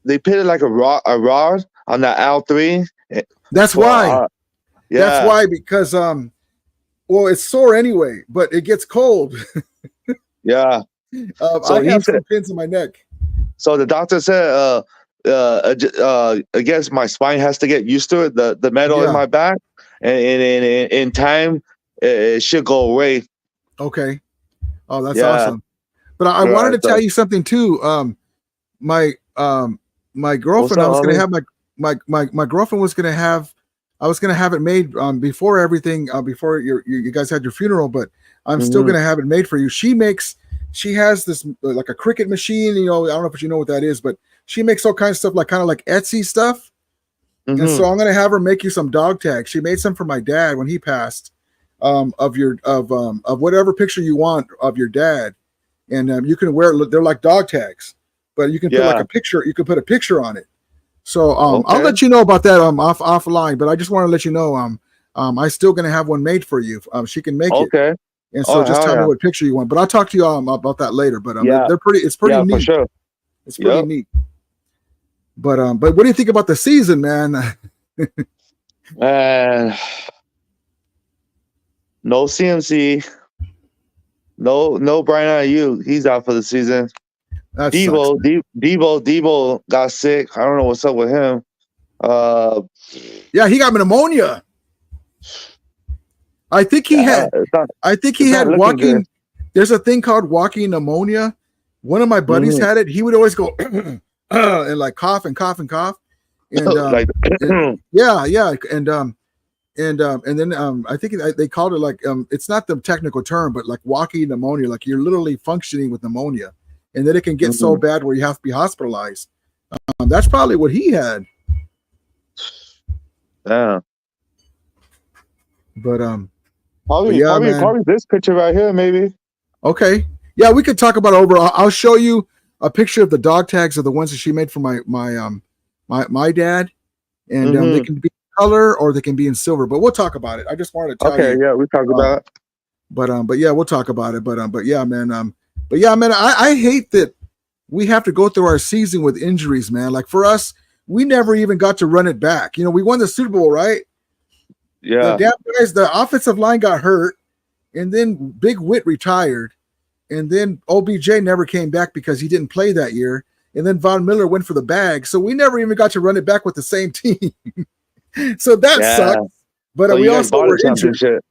They put like a rod on the L3. That's why. That's why, because it's sore anyway, but it gets cold. Yeah. So I have some pins in my neck. So the doctor said, I guess my spine has to get used to it, the metal in my back, and in time, it should go away. Okay. Oh, that's awesome. But I wanted to tell you something too. My girlfriend, I was going to have my girlfriend was going to have. I was going to have it made before everything, before you guys had your funeral, but I'm still going to have it made for you. She has this like a Cricut machine, I don't know if you know what that is, but she makes all kinds of stuff, kind of like Etsy stuff. And so I'm going to have her make you some dog tags. She made some for my dad when he passed, of whatever picture you want of your dad. And you can they're like dog tags, but you can put like a picture, you can put a picture on it. So I'll let you know about that offline, but I just want to let you know I'm still going to have one made for you. She can make it. Okay. And so just tell me what picture you want. But I'll talk to you about that later. But it's pretty neat. For sure. It's pretty neat. But what do you think about the season, man? No CMC. No Brian Ayuk. He's out for the season. Debo got sick. I don't know what's up with him. Yeah, he got pneumonia. I think he had walking. Good. There's a thing called walking pneumonia. One of my buddies had it. He would always go and like cough and cough and cough. And and then I think they called it like it's not the technical term, but like walking pneumonia, like you're literally functioning with pneumonia. And then it can get so bad where you have to be hospitalized. That's probably what he had. Yeah. But probably this picture right here, maybe. Okay. Yeah, we could talk about overall. I'll show you a picture of the dog tags of the ones that she made for my dad, and they can be in color or they can be in silver. But we'll talk about it. I just wanted to tell you. Okay. Yeah, we talk about it. But yeah, we'll talk about it. But yeah, man. But yeah, man, I hate that we have to go through our season with injuries, man. Like for us, we never even got to run it back. We won the Super Bowl, right? Yeah. The damn guys, the offensive line got hurt, and then Big Whit retired, and then OBJ never came back because he didn't play that year. And then Von Miller went for the bag. So we never even got to run it back with the same team. So that sucked. But so we also were injured.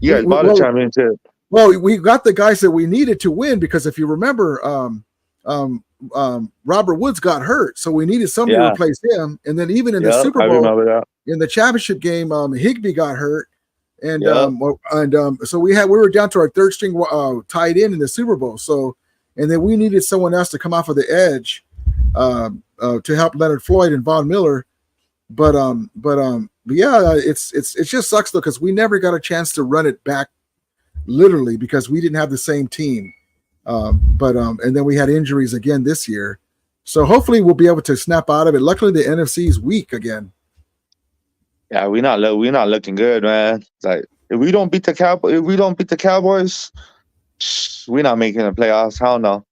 You guys bought a championship. Well, we got the guys that we needed to win because if you remember, Robert Woods got hurt. So we needed somebody to replace him. And then even in the Super Bowl, in the championship game, Higbee got hurt. And so we were down to our third string tight end in the Super Bowl. So, and then we needed someone else to come off of the edge to help Leonard Floyd and Von Miller. But yeah, it just sucks though because we never got a chance to run it back, literally, because we didn't have the same team. And then we had injuries again this year. So hopefully we'll be able to snap out of it. Luckily, the NFC is weak again. Yeah, we're not looking good, man. It's like if we don't beat the Cowboys, we're not making the playoffs. Hell no.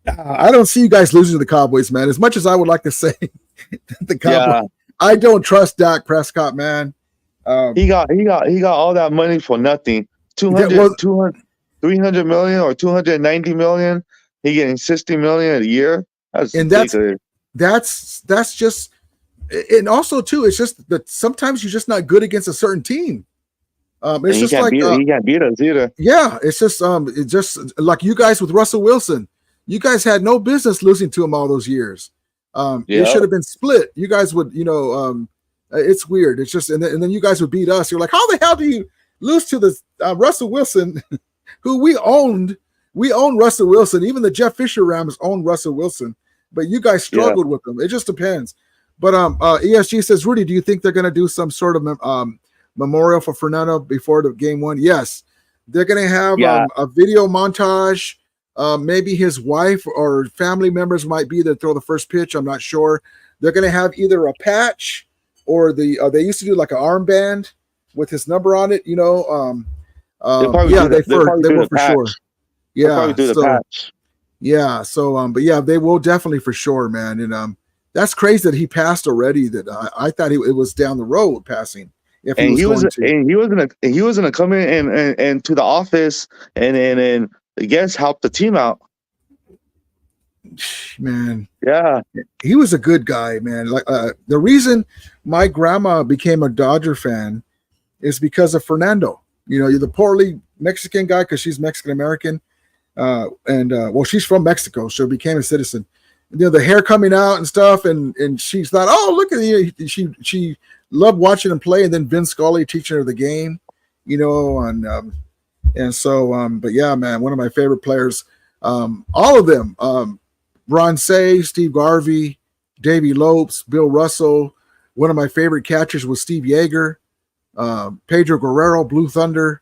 I don't see you guys losing to the Cowboys, man. As much as I would like to say the Cowboys, I don't trust Dak Prescott, man. He got all that money for nothing. 300 million or 290 million. He getting 60 million a year. That's just. And also, too, it's just that sometimes you're just not good against a certain team. It's just like he can't beat us either. Yeah, it's just like you guys with Russell Wilson. You guys had no business losing to him all those years. It should have been split. You guys would, it's weird. It's just, and then you guys would beat us. You're like, how the hell do you lose to the Russell Wilson, who we owned? We own Russell Wilson. Even the Jeff Fisher Rams owned Russell Wilson, but you guys struggled with them. It just depends. But ESG says, Rudy, do you think they're going to do some sort of memorial for Fernando before the game one? Yes, they're going to have a video montage. Maybe his wife or family members might be there to throw the first pitch. I'm not sure. They're going to have either a patch or they used to do like an armband with his number on it. They will for sure. Yeah, probably do the patch. Yeah. So, but yeah, they will definitely for sure, man. And that's crazy that he passed already. That I thought it was down the road passing. If he was gonna come in and to the office and I guess help the team out. Man, yeah, he was a good guy, man. Like the reason my grandma became a Dodger fan is because of Fernando. You're the poorly Mexican guy because she's Mexican American, and she's from Mexico, so became a citizen. The hair coming out and stuff, and she thought, oh, look at you. She loved watching him play, and then Vin Scully teaching her the game, and so, but yeah, man, one of my favorite players, all of them, Ron Say, Steve Garvey, Davey Lopes, Bill Russell. One of my favorite catchers was Steve Yeager, Pedro Guerrero, Blue Thunder,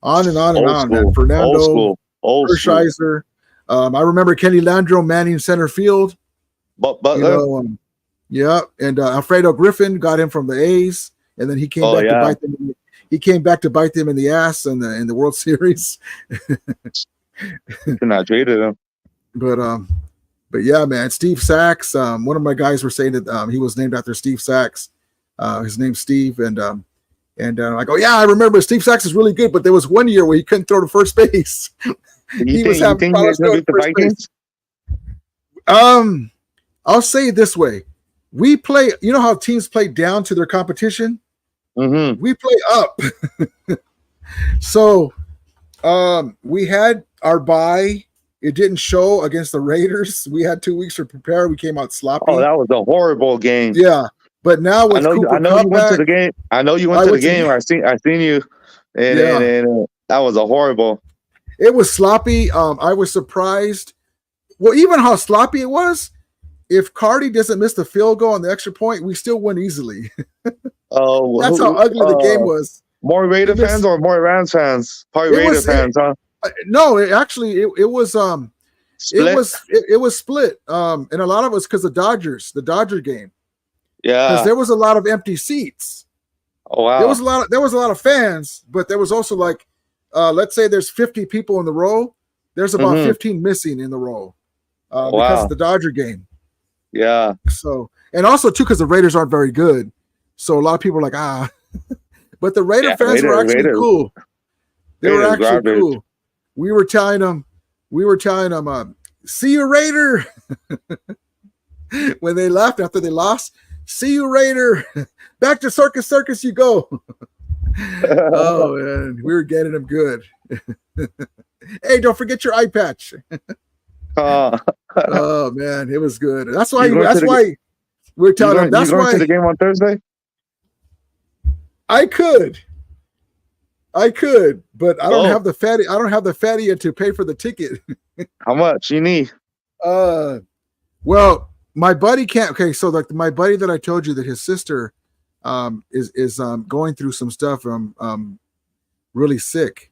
on and on and on, man. Fernando, Hershiser. I remember Kenny Landreau manning center field. Butler. And Alfredo Griffin got him from the A's, and then he came back to bite them. He came back to bite them in the ass in the World Series. Not traded him. But yeah, man, Steve Sachs. One of my guys were saying that he was named after Steve Sachs. His name's Steve, and I go, yeah, I remember Steve Sachs is really good, but there was one year where he couldn't throw to first base. He was having problems throwing to first base. I'll say it this way: we play. You know how teams play down to their competition. Mm-hmm. We play up. So we had our bye. It didn't show against the Raiders. We had 2 weeks to prepare. We came out sloppy. Oh, that was a horrible game. Yeah, but now with I know you went to the game. I know you went to the game. I seen you, and that was a horrible. It was sloppy. I was surprised. Well, even how sloppy it was. If Cardi doesn't miss the field goal on the extra point, we still win easily. Oh, that's how ugly the game was. More Raider fans or more Rams fans? Probably Raider fans, huh? No, it was split. It was split. And a lot of it was because of the Dodger game. Yeah, because there was a lot of empty seats. Oh wow, there was a lot of fans, but there was also like, let's say there's 50 people in the row. There's about 15 missing in the row because of the Dodger game. Yeah. So, and also too, because the Raiders aren't very good. So a lot of people are like, but the Raider fans were actually cool. They were actually cool. We were telling them, we were telling them, "See you, Raider." When they left after they lost, "See you, Raider." Back to circus you go. Oh man, we were getting them good. Hey, don't forget your eye patch. Oh man, it was good. That's why we're telling them. That's why to the game on Thursday. I could, but I don't have the fatty. I don't have the fatty to pay for the ticket. How much you need? Well, my buddy can't. Okay, so like my buddy that I told you that his sister is going through some stuff. Really sick.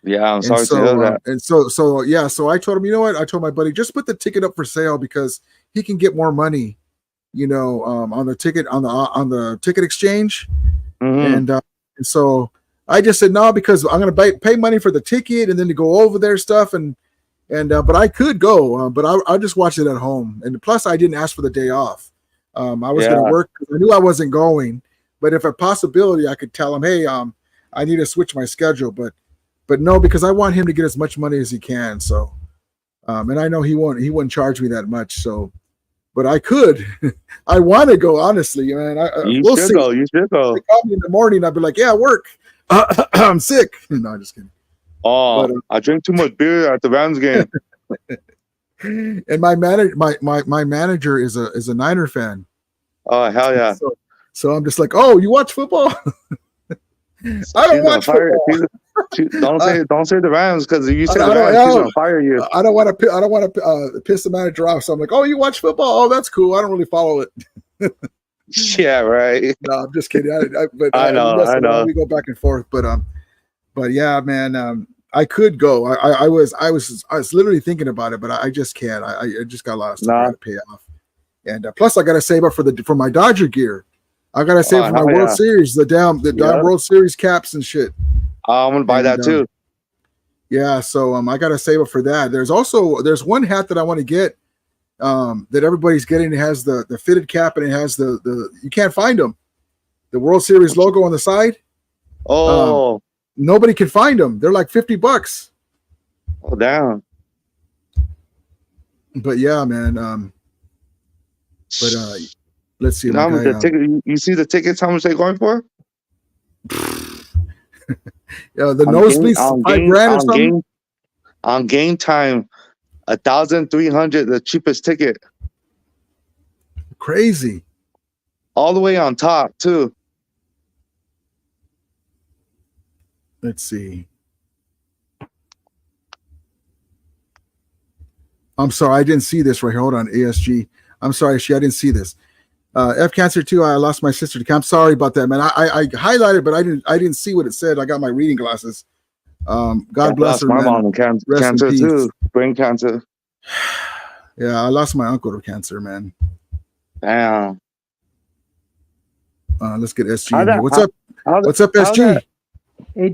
Yeah, I'm sorry to hear that. And so I told him, you know what? I told my buddy, just put the ticket up for sale because he can get more money, on the ticket on the ticket exchange. Mm-hmm. And so I just said no because I'm gonna pay money for the ticket and then to go over their stuff but I could go, but I just watched it at home. And plus, I didn't ask for the day off. I was gonna work because I knew I wasn't going. But if a possibility, I could tell him, hey, I need to switch my schedule, but no, because I want him to get as much money as he can. So, and I know he wouldn't charge me that much. So, but I could. I want to go, honestly, man. We'll see. You should go. They call me in the morning. I'd be like, yeah, work. I'm sick. No, I'm just kidding. Oh, but, I drink too much beer at the Rams game. And my manager is a Niner fan. Oh, hell yeah. So I'm just like, oh, you watch football? I don't watch football. Don't say the Rams because if you say the Rams, he's gonna fire you. I don't want to piss the manager off. So I'm like, oh, you watch football? Oh, that's cool. I don't really follow it. Yeah, right. No, I'm just kidding. I know. We go back and forth, but yeah, man. I could go. I was literally thinking about it, but I just can't. I just got a lot of stuff to pay off, and plus I got to save up for my Dodger gear. I got to save for my World Series, the damn World Series caps and shit. I'm gonna buy that too. Yeah, so I got to save up for that. There's one hat that I want to get that everybody's getting. It has the fitted cap and it has the you can't find them. The World Series logo on the side. Oh. Nobody can find them. They're like $50. Oh, damn. But yeah, man. Let's see. How much you see the tickets? How much they going for? Yeah, the nosebleeds, $5,000 or something. On game time, 1,300, the cheapest ticket. Crazy. All the way on top too. Let's see. I'm sorry, I didn't see this right here. Hold on, ASG. I'm sorry, I didn't see this. F Cancer 2, I lost my sister to cancer. I'm sorry about that, man. I highlighted, but I didn't see what it said. I got my reading glasses. God bless her. My man. mom cancer too. Brain cancer. Yeah, I lost my uncle to cancer, man. Damn. Let's get SG in here. What's up, SG?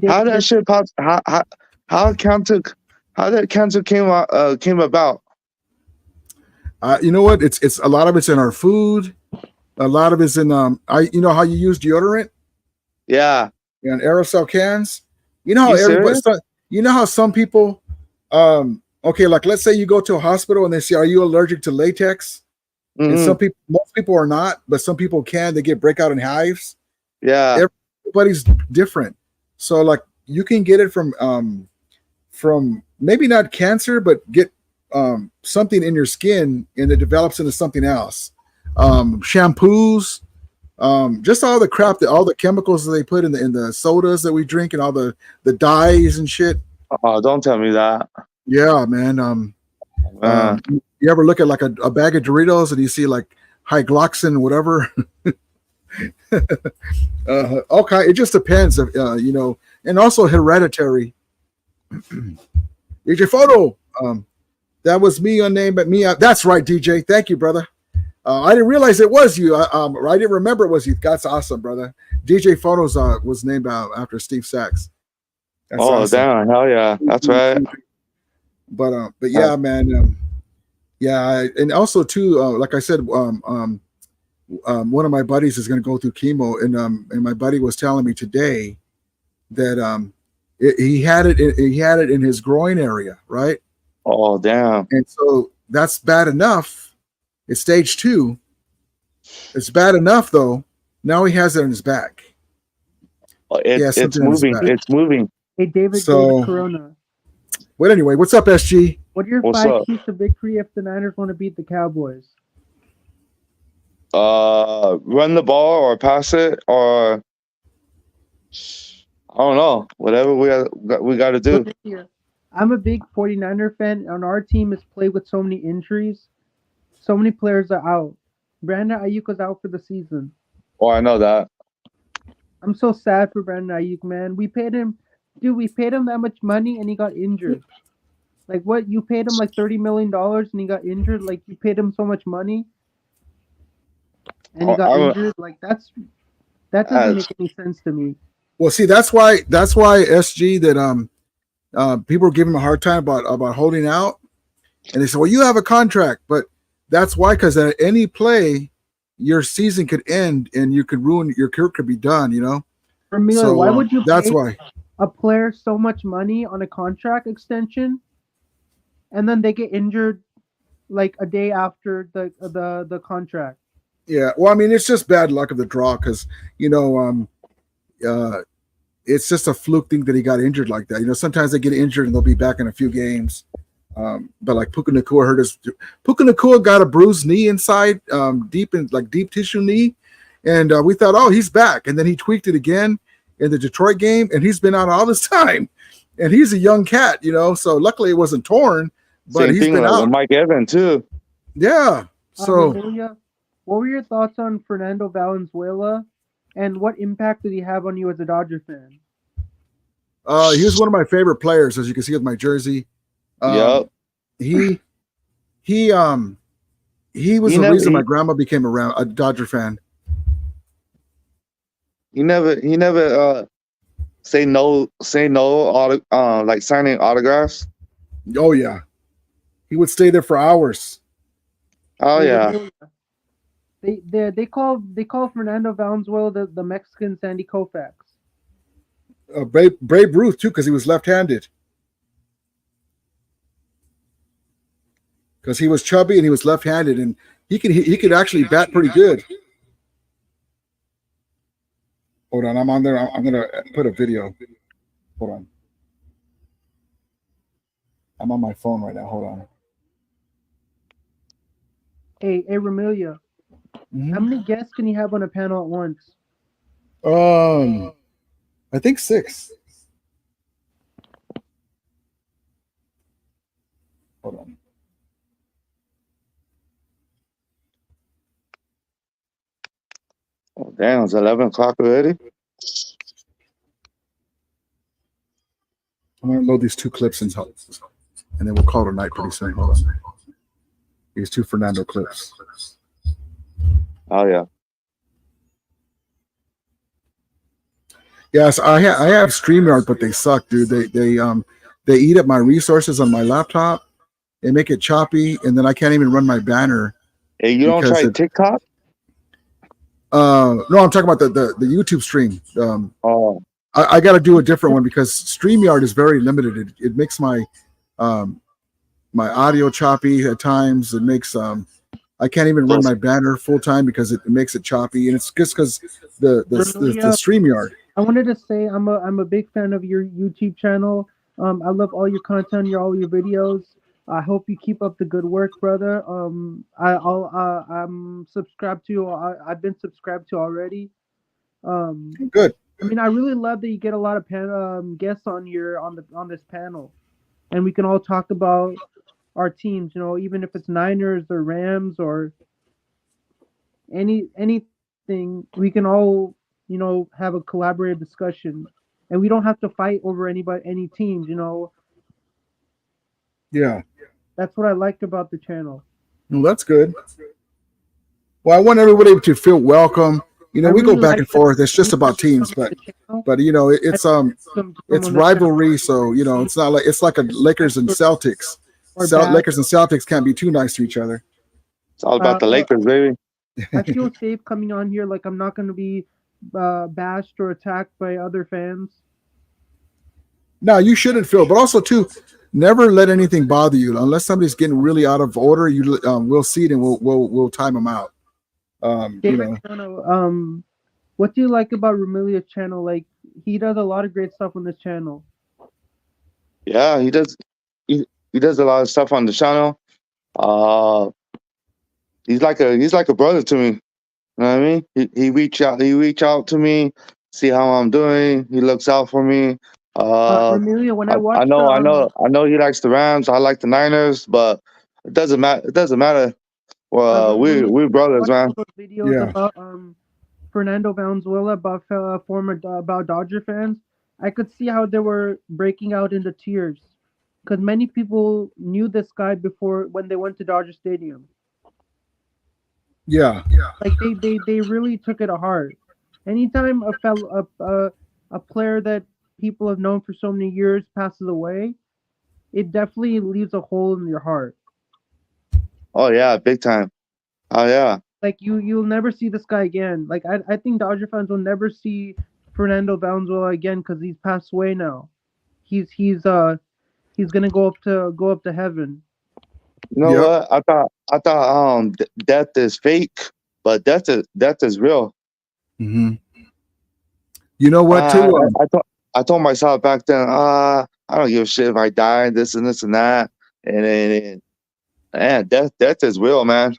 How that shit pops? How that cancer came about? You know what? It's a lot of it's in our food. A lot of it's in you know how you use deodorant? Yeah. And aerosol cans. You know how you know how some people okay, like let's say you go to a hospital and they say, are you allergic to latex? Mm-hmm. And most people are not, but some people can. They get breakout in hives. Yeah. Everybody's different. So like you can get it from maybe not cancer, but get something in your skin and it develops into something else. Shampoos, just all the crap all the chemicals that they put in the sodas that we drink and all the dyes and shit. Oh, don't tell me that. Yeah, man. You ever look at like a bag of Doritos and you see like hygloxin, whatever? Okay, it just depends, you know, and also hereditary. DJ Photo, that was me unnamed, but me. That's right, DJ. Thank you, brother. I didn't realize it was you. I didn't remember it was you. That's awesome, brother. DJ Photos was named after Steve Sachs. That's awesome. Damn, hell yeah, that's right. But yeah, man. Yeah, and also too, like I said, one of my buddies is going to go through chemo, and my buddy was telling me today that he had it in his groin area, right? Oh, damn. And so that's bad enough. It's stage 2. It's bad enough, though. Now he has it on his back. It's moving. It's moving. Hey, David Corona. But anyway, what's up, SG? What are your 5 keys to victory if the Niners want to beat the Cowboys? Run the ball or pass it, or I don't know. Whatever we got to do. I'm a big 49er fan, and our team has played with so many injuries. So many players are out. Brandon Ayuk is out for the season. Oh, I know that. I'm so sad for Brandon Ayuk, man. We paid him that much money, and he got injured. Like, what? You paid him like $30 million, and he got injured? Like, you paid him so much money, and he got injured? Like, that doesn't make any sense to me. Well, see, that's why SG that people are giving him a hard time about holding out, and they say, well, you have a contract, but that's why, because at any play, your season could end and you could ruin your career, could be done, you know. So, why would you that's pay why a player so much money on a contract extension, and then they get injured like a day after the contract? Yeah, well, I mean, it's just bad luck of the draw, because it's just a fluke thing that he got injured like that. You know, sometimes they get injured and they'll be back in a few games. But like Puka Nacua got a bruised knee inside, deep tissue knee, and we thought, oh, he's back, and then he tweaked it again in the Detroit game, and he's been out all this time, and he's a young cat, you know. So luckily it wasn't torn, but he's been out. Mike Evans too. Yeah. So, what were your thoughts on Fernando Valenzuela, and what impact did he have on you as a Dodger fan? He was one of my favorite players, as you can see with my jersey. Yep. He was the reason my grandma became a Dodger fan. He never say no like signing autographs. Oh yeah, he would stay there for hours. Oh yeah. They call Fernando Valenzuela the Mexican Sandy Koufax. Babe Ruth too, because he was left-handed. Because he was chubby and he was left-handed, and he could actually bat pretty good. Hold on, I'm on there. I'm gonna put a video. Hold on. I'm on my phone right now. Hold on. Hey, Ramilia. Mm-hmm. How many guests can you have on a panel at once? I think 6. Hold on. Oh, damn, it's 11 o'clock already? I'm going to load these 2 clips and then we'll call it a night pretty soon. Hold on. These 2 Fernando clips. Oh, yeah. Yes, I have StreamYard, but they suck, dude. They eat up my resources on my laptop. They make it choppy, and then I can't even run my banner. Hey, you don't try TikTok? No, I'm talking about the YouTube stream. I got to do a different one because StreamYard is very limited. It makes my my audio choppy at times. It makes I can't even run my banner full time because it makes it choppy, and it's just because the StreamYard. I wanted to say I'm a big fan of your YouTube channel. I love all your content, all your videos. I hope you keep up the good work, brother. I'm subscribed to. I've been subscribed to already. Good. I mean, I really love that you get a lot of guests on here on this panel, and we can all talk about our teams. You know, even if it's Niners or Rams or anything, we can all have a collaborative discussion, and we don't have to fight over any teams. Yeah. That's what I liked about the channel. Well, that's good. Well, I want everybody to feel welcome. We go back and forth. It's just about teams, but it's rivalry. So it's not like it's like a Lakers and Celtics. Lakers and Celtics can't be too nice to each other. It's all about the Lakers, baby. I feel safe coming on here. Like I'm not going to be bashed or attacked by other fans. No, you shouldn't feel. But also too, never let anything bother you unless somebody's getting really out of order. You we'll see it and we'll time them out. David, what do you like about Ramilia's channel? Like, he does a lot of great stuff on this channel. Yeah, he does. He does a lot of stuff on the channel. He's like a brother to me. You know what I mean? He reach out to me, see how I'm doing. He looks out for me. Ramilia, when I watched, I know he likes the Rams. I like the Niners, but it doesn't matter. It doesn't matter. Well, we're brothers, man. Videos about Fernando Valenzuela, about about Dodger fans. I could see how they were breaking out into tears because many people knew this guy before when they went to Dodger Stadium. Yeah. Like they really took it to heart. Anytime a player that people have known for so many years passes away, it definitely leaves a hole in your heart. Oh yeah, big time. Oh yeah. Like you'll never see this guy again. Like I think Dodger fans will never see Fernando Valenzuela again because he's passed away now. He's gonna go up to heaven. You know what? I thought death is fake, but death is real. Mm-hmm. You know what? Too. I told myself back then, I don't give a shit if I die, this and this and that, and death is real, man.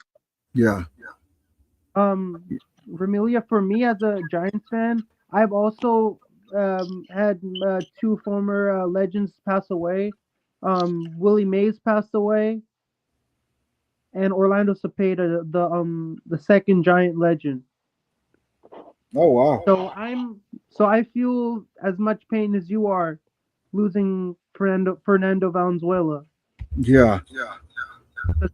Yeah. Ramilia, for me as a Giants fan, I've also had two former legends pass away. Willie Mays passed away, and Orlando Cepeda, the second Giant legend. Oh wow! So I feel as much pain as you are losing Fernando Valenzuela. Yeah.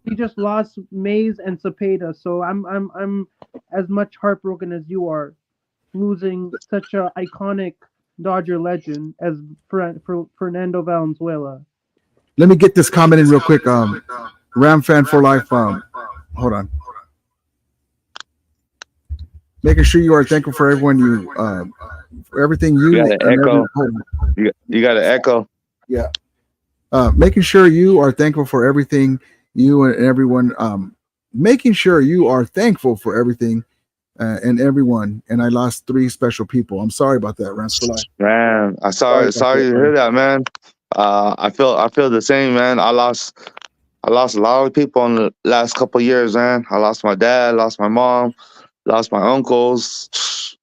He just lost Mays and Cepeda, so I'm as much heartbroken as you are, losing such an iconic Dodger legend as Fernando Valenzuela. Let me get this comment in real quick. Ram fan for life. Hold on. Making sure you are thankful for everyone for everything you. You got to echo. You got to echo. Yeah. Making sure you are thankful for everything you and everyone. Making sure you are thankful for everything and everyone. And I lost 3 special people. I'm sorry about that, Rams for life. Man, I'm sorry to hear that, man. I feel the same, man. I lost a lot of people in the last couple of years, man. I lost my dad, lost my mom, lost my uncles.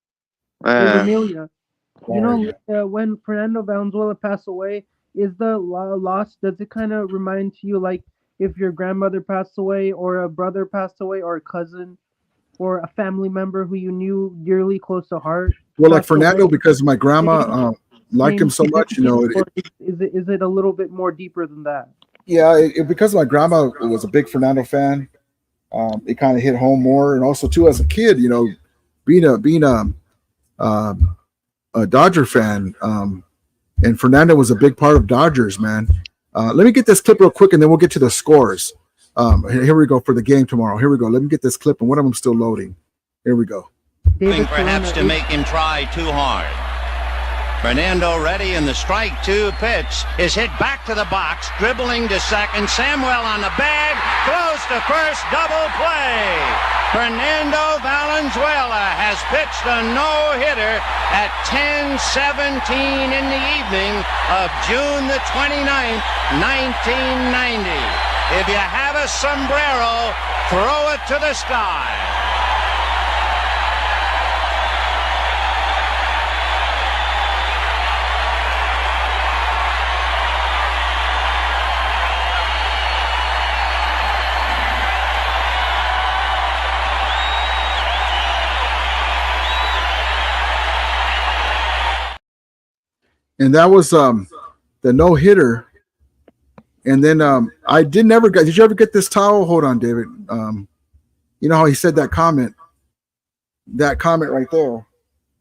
Man. Hey, Ramilia, when Fernando Valenzuela passed away, is the loss, does it kind of remind you like if your grandmother passed away or a brother passed away or a cousin or a family member who you knew dearly close to heart? Well, like Fernando, because my grandma liked him so much, is it a little bit more deeper than that? Yeah, because my grandma was a big Fernando fan, it kind of hit home more. And also too, as a kid, being a Dodger fan, and Fernando was a big part of Dodgers, man. Let me get this clip real quick, and then we'll get to the scores. Here we go for the game tomorrow. Here we go. Let me get this clip, and one of them still loading. Here we go. Perhaps to make him try too hard. Fernando ready in the strike 2 pitch is hit back to the box, dribbling to second. Samuel on the bag, throws to first, double play. Fernando Valenzuela has pitched a no-hitter at 10:17 in the evening of June the 29th, 1990. If you have a sombrero, throw it to the sky. And that was the no-hitter. And then I did you ever get this towel? Hold on, David. You know how he said that comment? That comment right there.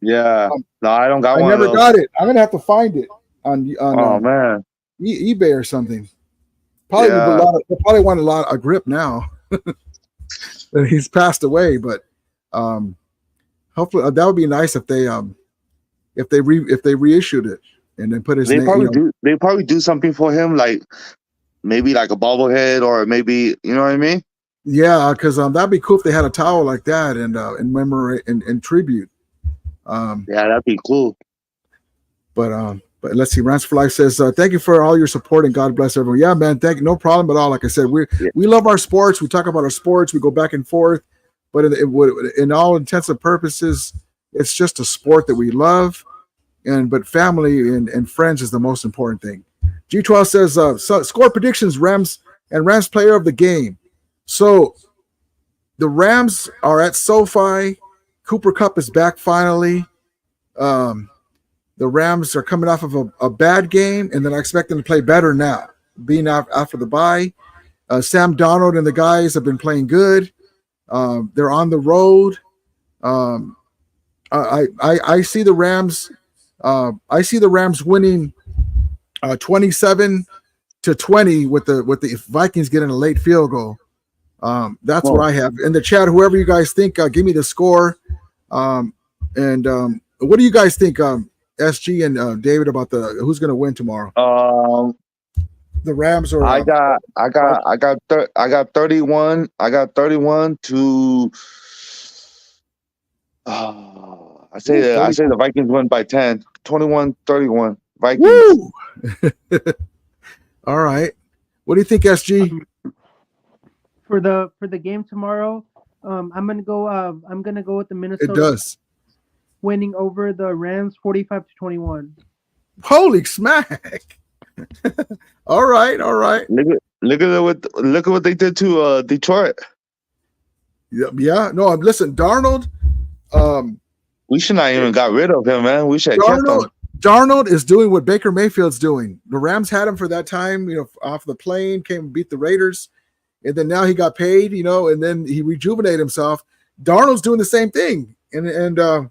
Yeah. No, I don't got one. I never got it. I'm gonna have to find it on man. eBay or something. Probably they probably want a grip now. He's passed away, but hopefully that would be nice if they reissued it and then put his They name. probably do. They probably do something for him, like maybe like a bobblehead, or maybe you know what I mean. Yeah, because that'd be cool if they had a towel like that and in memory and tribute. Yeah, that'd be cool. But let's see. Rants for Life says, "Thank you for all your support and God bless everyone." Yeah, man. Thank you. No problem at all. Like I said, we love our sports. We talk about our sports. We go back and forth. But in all intents and purposes, it's just a sport that we love. But family and friends is the most important thing. G12 says, score predictions, Rams and Rams player of the game. So the Rams are at SoFi. Cooper Kupp is back finally. The Rams are coming off of a bad game, and then I expect them to play better now, being after the bye. Sam Darnold and the guys have been playing good. They're on the road. I see the Rams. I see the Rams winning 27-20 with the Vikings getting a late field goal. That's what I have in the chat. Whoever you guys think, give me the score. And what do you guys think, SG and David, about who's going to win tomorrow? The Rams or I got 31. I got 31 to. I say the Vikings win by 10. 21-31. Vikings. Woo! All right. What do you think, SG? For the game tomorrow, I'm gonna go with the Minnesota. It does. Winning over the Rams 45-21. Holy smack. All right. Look at what they did to Detroit. Yeah. No, listen, Darnold. We should not even got rid of him, man. We should have kept him. Darnold is doing what Baker Mayfield's doing. The Rams had him for that time, off the plane, came and beat the Raiders, and then now he got paid, and then he rejuvenated himself. Darnold's doing the same thing, and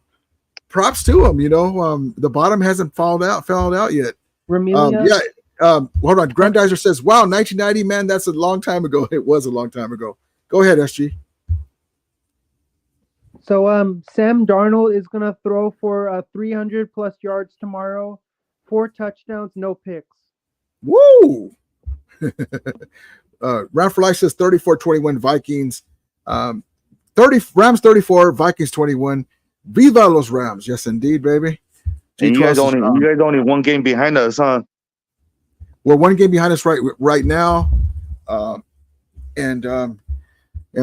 props to him. The bottom hasn't fallen out yet. Ramilia. Hold on. Grandizer says, "Wow, 1990, man, that's a long time ago." It was a long time ago. Go ahead, SG. So Sam Darnold is gonna throw for 300 plus yards tomorrow, 4 touchdowns, no picks. Woo! Round for Life says 34-21 Vikings. 30 Rams 34, Vikings 21. Viva los Rams! Yes, indeed, baby. And you guys only one game behind us, huh? We're one game behind us right now, and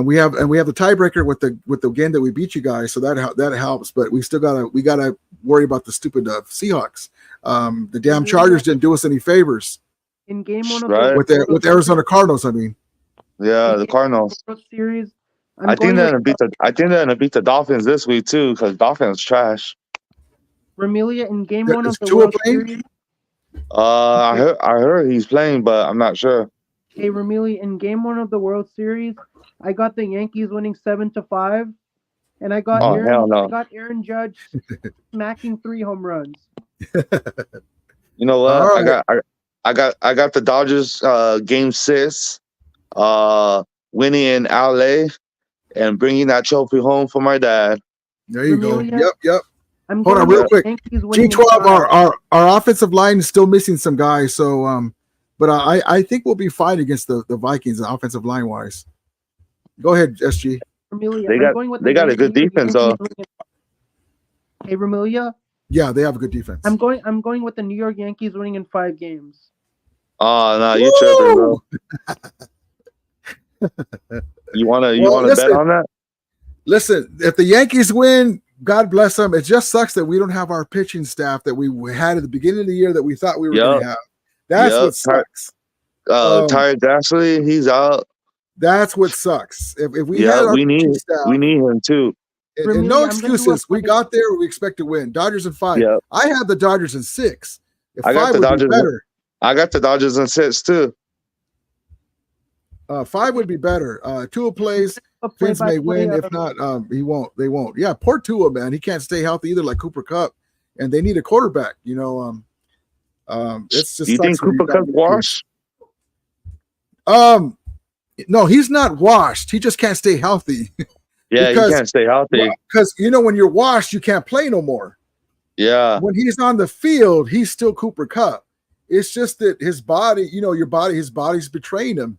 we have the tiebreaker with the game that we beat you guys, so that helps. But we still gotta worry about the stupid Seahawks. The damn Chargers didn't do us any favors. In game one of with the Arizona Cardinals, I mean. Yeah, the Cardinals. Series. I think they're gonna beat the Dolphins this week too, because Dolphins trash. Ramilia, in game one of the World Series. I heard he's playing, but I'm not sure. Hey, Ramili, in game one of the World Series, I got the Yankees winning 7-5, and I got Aaron Judge smacking 3 home runs. You know what? Right. I got the Dodgers game 6, winning in LA and bringing that trophy home for my dad. There you go. Yep. Hold on, real quick. G12, our offensive line is still missing some guys, so but I think we'll be fine against the Vikings offensive line wise. Go ahead, SG. They got a good defense, though. Hey, Ramilia. Yeah, they have a good defense. I'm going with the New York Yankees winning in 5 games. Oh no, you're tripping, bro. You wanna bet on that? Listen, if the Yankees win, God bless them. It just sucks that we don't have our pitching staff that we had at the beginning of the year that we thought we were going to have. That's what sucks. Ty Dashley, he's out. That's what sucks. If we we need him too. And no excuses. We got there. We expect to win. Dodgers in 5. Yep. I have the Dodgers in 6. If I got 5 the would Dodgers be better. I got the Dodgers in 6 too. 5 would be better. Tua plays. Vince may win. If not, he won't. They won't. Yeah, poor Tua, man. He can't stay healthy either, like Cooper Kupp. And they need a quarterback. It's just. Do you think Cooper Kupp washed? No, he's not washed. He just can't stay healthy. Yeah, he can't stay healthy. Because when you're washed, you can't play no more. Yeah. When he's on the field, he's still Cooper Kupp. It's just that his body, his body's betraying him.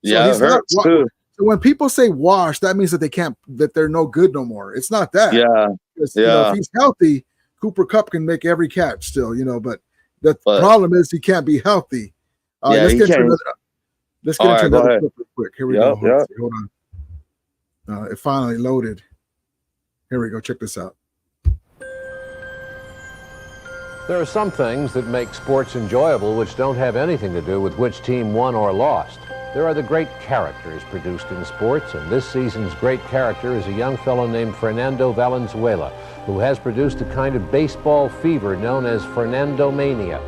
So yeah, he's it hurts too. So when people say wash, that means that they're no good no more. It's not that. Yeah. If he's healthy, Cooper Kupp can make every catch still, but the problem is he can't be healthy. Let's get into another clip real quick. Here we go. Hold on. It finally loaded. Here we go. Check this out. There are some things that make sports enjoyable which don't have anything to do with which team won or lost. There are the great characters produced in sports, and this season's great character is a young fellow named Fernando Valenzuela, who has produced a kind of baseball fever known as Fernando Mania.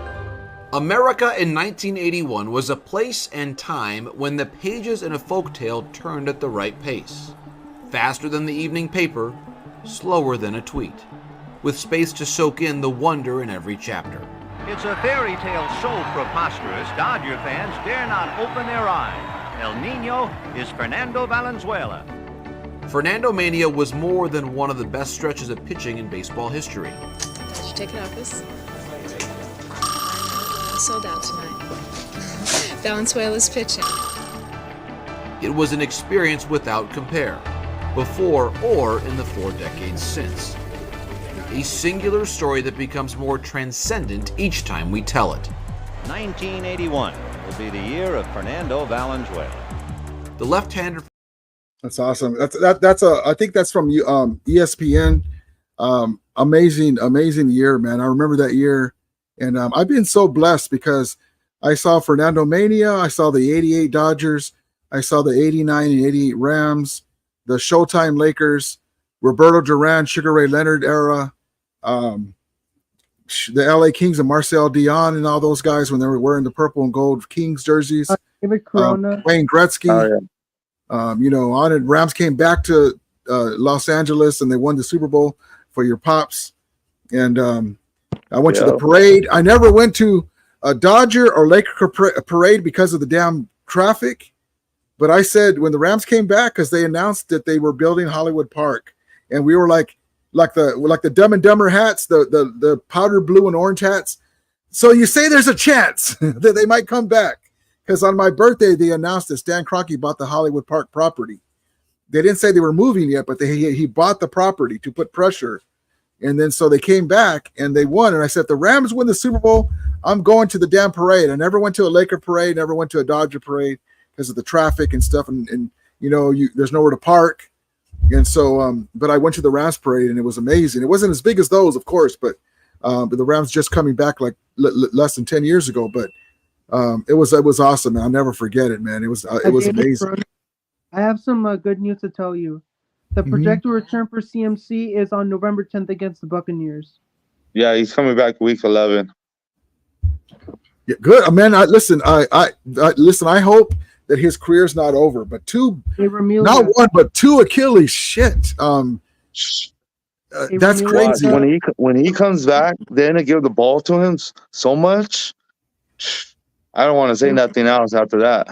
America in 1981 was a place and time when the pages in a folktale turned at the right pace. Faster than the evening paper, slower than a tweet, with space to soak in the wonder in every chapter. It's a fairy tale so preposterous, Dodger fans dare not open their eyes. El Nino is Fernando Valenzuela. Fernando Mania was more than one of the best stretches of pitching in baseball history. Did you take it off this? Sold out tonight. Valenzuela's pitching. It was an experience without compare, before or in the 4 decades since. A singular story that becomes more transcendent each time we tell it. 1981 will be the year of Fernando Valenzuela. The left-hander. That's awesome. I think that's from ESPN. Amazing year, man. I remember that year. And I've been so blessed because I saw Fernando Mania, I saw the 88 Dodgers, I saw the 89 and 88 Rams, the Showtime Lakers, Roberto Duran, Sugar Ray Leonard era, the LA Kings and Marcel Dion and all those guys when they were wearing the purple and gold Kings jerseys. David Corona. Wayne Gretzky. Rams came back to Los Angeles and they won the Super Bowl for your pops. And I went to the parade. I never went to a Dodger or Laker parade because of the damn traffic. But I said when the Rams came back, because they announced that they were building Hollywood Park, and we were like the Dumb and Dumber hats, the powder blue and orange hats. So you say there's a chance that they might come back, because on my birthday they announced that Stan Kroenke bought the Hollywood Park property. They didn't say they were moving yet, but he bought the property to put pressure. And then so they came back and they won. And I said, if the Rams win the Super Bowl, I'm going to the damn parade. I never went to a Laker parade, never went to a Dodger parade because of the traffic and stuff. And there's nowhere to park. And so, but I went to the Rams parade and it was amazing. It wasn't as big as those, of course, but the Rams just coming back like less than 10 years ago. But it was awesome, man. I'll never forget it, man. It was amazing. I have some good news to tell you. The projected return for CMC is on November 10th against the Buccaneers. Yeah, he's coming back week 11. Yeah, good, man. Listen. I hope that his career's not over, but not one, but 2 Achilles. Shit. That's crazy. When he comes back, they're gonna give the ball to him so much. I don't want to say nothing else after that.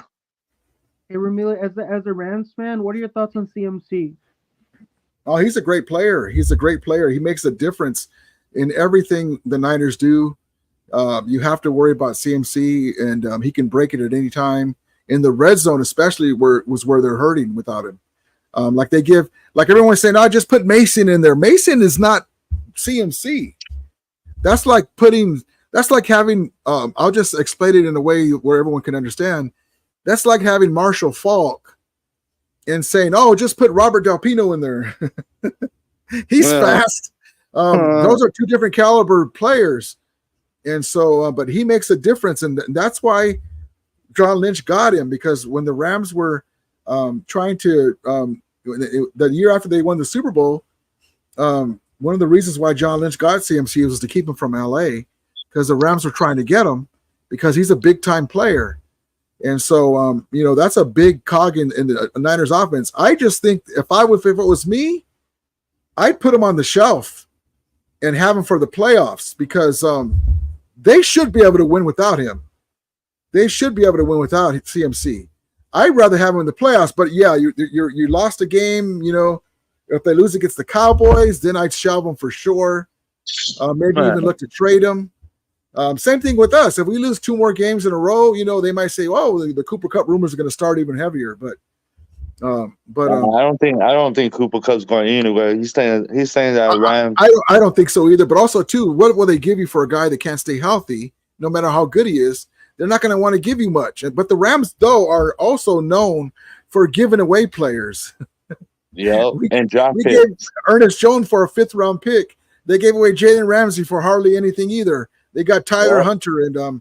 Hey, Ramila, as a Rams fan, what are your thoughts on CMC? Oh, he's a great player. He makes a difference in everything the Niners do. You have to worry about CMC, and he can break it at any time. In the red zone, especially, where they're hurting without him. Like everyone's saying, "Oh, just put Mason in there." Mason is not CMC. That's like having. I'll just explain it in a way where everyone can understand. That's like having Marshall Faulk and saying, "Oh, just put Robert Del Pino in there." He's fast. Those are 2 different caliber players, and so, but he makes a difference, and that's why John Lynch got him, because when the Rams were trying to the year after they won the Super Bowl, one of the reasons why John Lynch got CMC was to keep him from LA, because the Rams were trying to get him because he's a big time player. And so, that's a big cog in the Niners offense. I just think if it was me, I'd put him on the shelf and have him for the playoffs, because they should be able to win without him. They should be able to win without CMC. I'd rather have him in the playoffs, but yeah, you lost a game. If they lose against the Cowboys, then I'd shelve them for sure. Maybe Right. even look to trade him. Same thing with us. If we lose 2 more games in a row, they might say, "Oh, the Cooper Cup rumors are going to start even heavier." But I don't think Cooper Cup's going anywhere. He's saying that Rams. I don't think so either. But also, too, what will they give you for a guy that can't stay healthy, no matter how good he is? They're not going to want to give you much. But the Rams, though, are also known for giving away players. Yeah, and draft we picks. gave Ernest Jones for a 5th-round pick. They gave away Jalen Ramsey for hardly anything either. They got Tyler Hunter and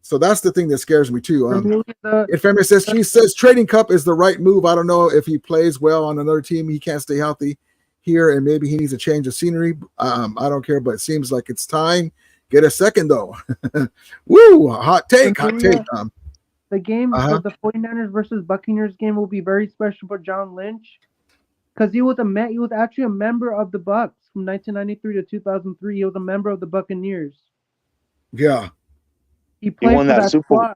so that's the thing that scares me too. Infamous SG says Trading Cup is the right move. I don't know if he plays well on another team. He can't stay healthy here, and maybe he needs a change of scenery. I don't care, but it seems like it's time. Get a second though. Woo! Hot take. The game for the 49ers versus Buccaneers game will be very special for John Lynch because he was actually a member of the Bucs from 1993 to 2003. He was a member of the Buccaneers. Yeah. He won that Super.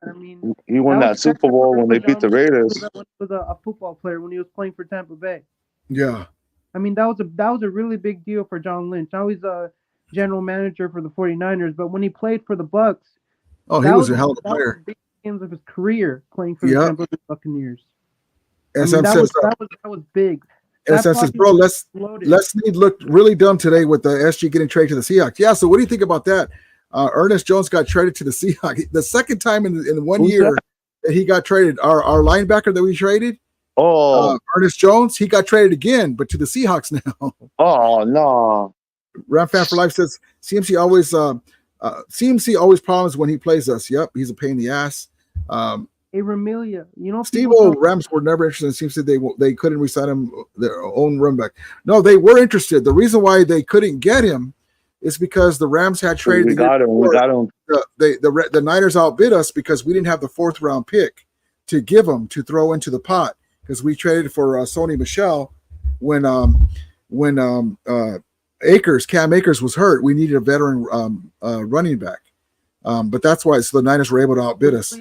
He won that Super Bowl when they beat the Raiders. He was a football player when he was playing for Tampa Bay. Yeah. I mean, that was a really big deal for John Lynch. Now he's a general manager for the 49ers, but when he played for the Bucs, he was a hell of a player. That was the big games of his career playing for the Tampa Bay Buccaneers. That was big. SM says, bro, Les Snead looked really dumb today with the SG getting traded to the Seahawks. Yeah, so what do you think about that? Ernest Jones got traded to the Seahawks. The second time in 1 year that he got traded. Our linebacker that we traded, Ernest Jones, he got traded again, but to the Seahawks now. Oh, no. Ram Fan for Life says, CMC always problems when he plays us. Yep, he's a pain in the ass. Hey, Ramilia, Steve-O Rams were never interested. It seems that they couldn't resign him their own run back. No, they were interested. The reason why they couldn't get him is because the Rams had traded. We got him. The Niners outbid us because we didn't have the 4th-round pick to give him to throw into the pot because we traded for Sony Michel when Cam Akers was hurt. We needed a veteran running back, but that's why the Niners were able to outbid us.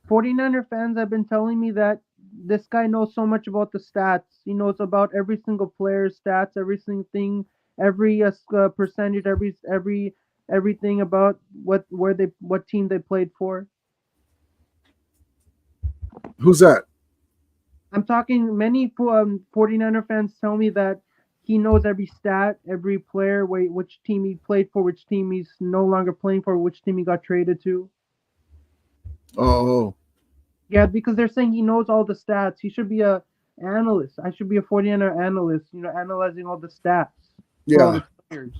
49er fans have been telling me that this guy knows so much about the stats. He knows about every single player's stats, every single thing, every percentage, everything about what team they played for. Who's that? I'm talking. Many 49er fans tell me that he knows every stat, every player, which team he played for, which team he's no longer playing for, which team he got traded to. Oh. Yeah, because they're saying he knows all the stats. He should be a analyst. I should be a 49er analyst, analyzing all the stats. Yeah. All the players.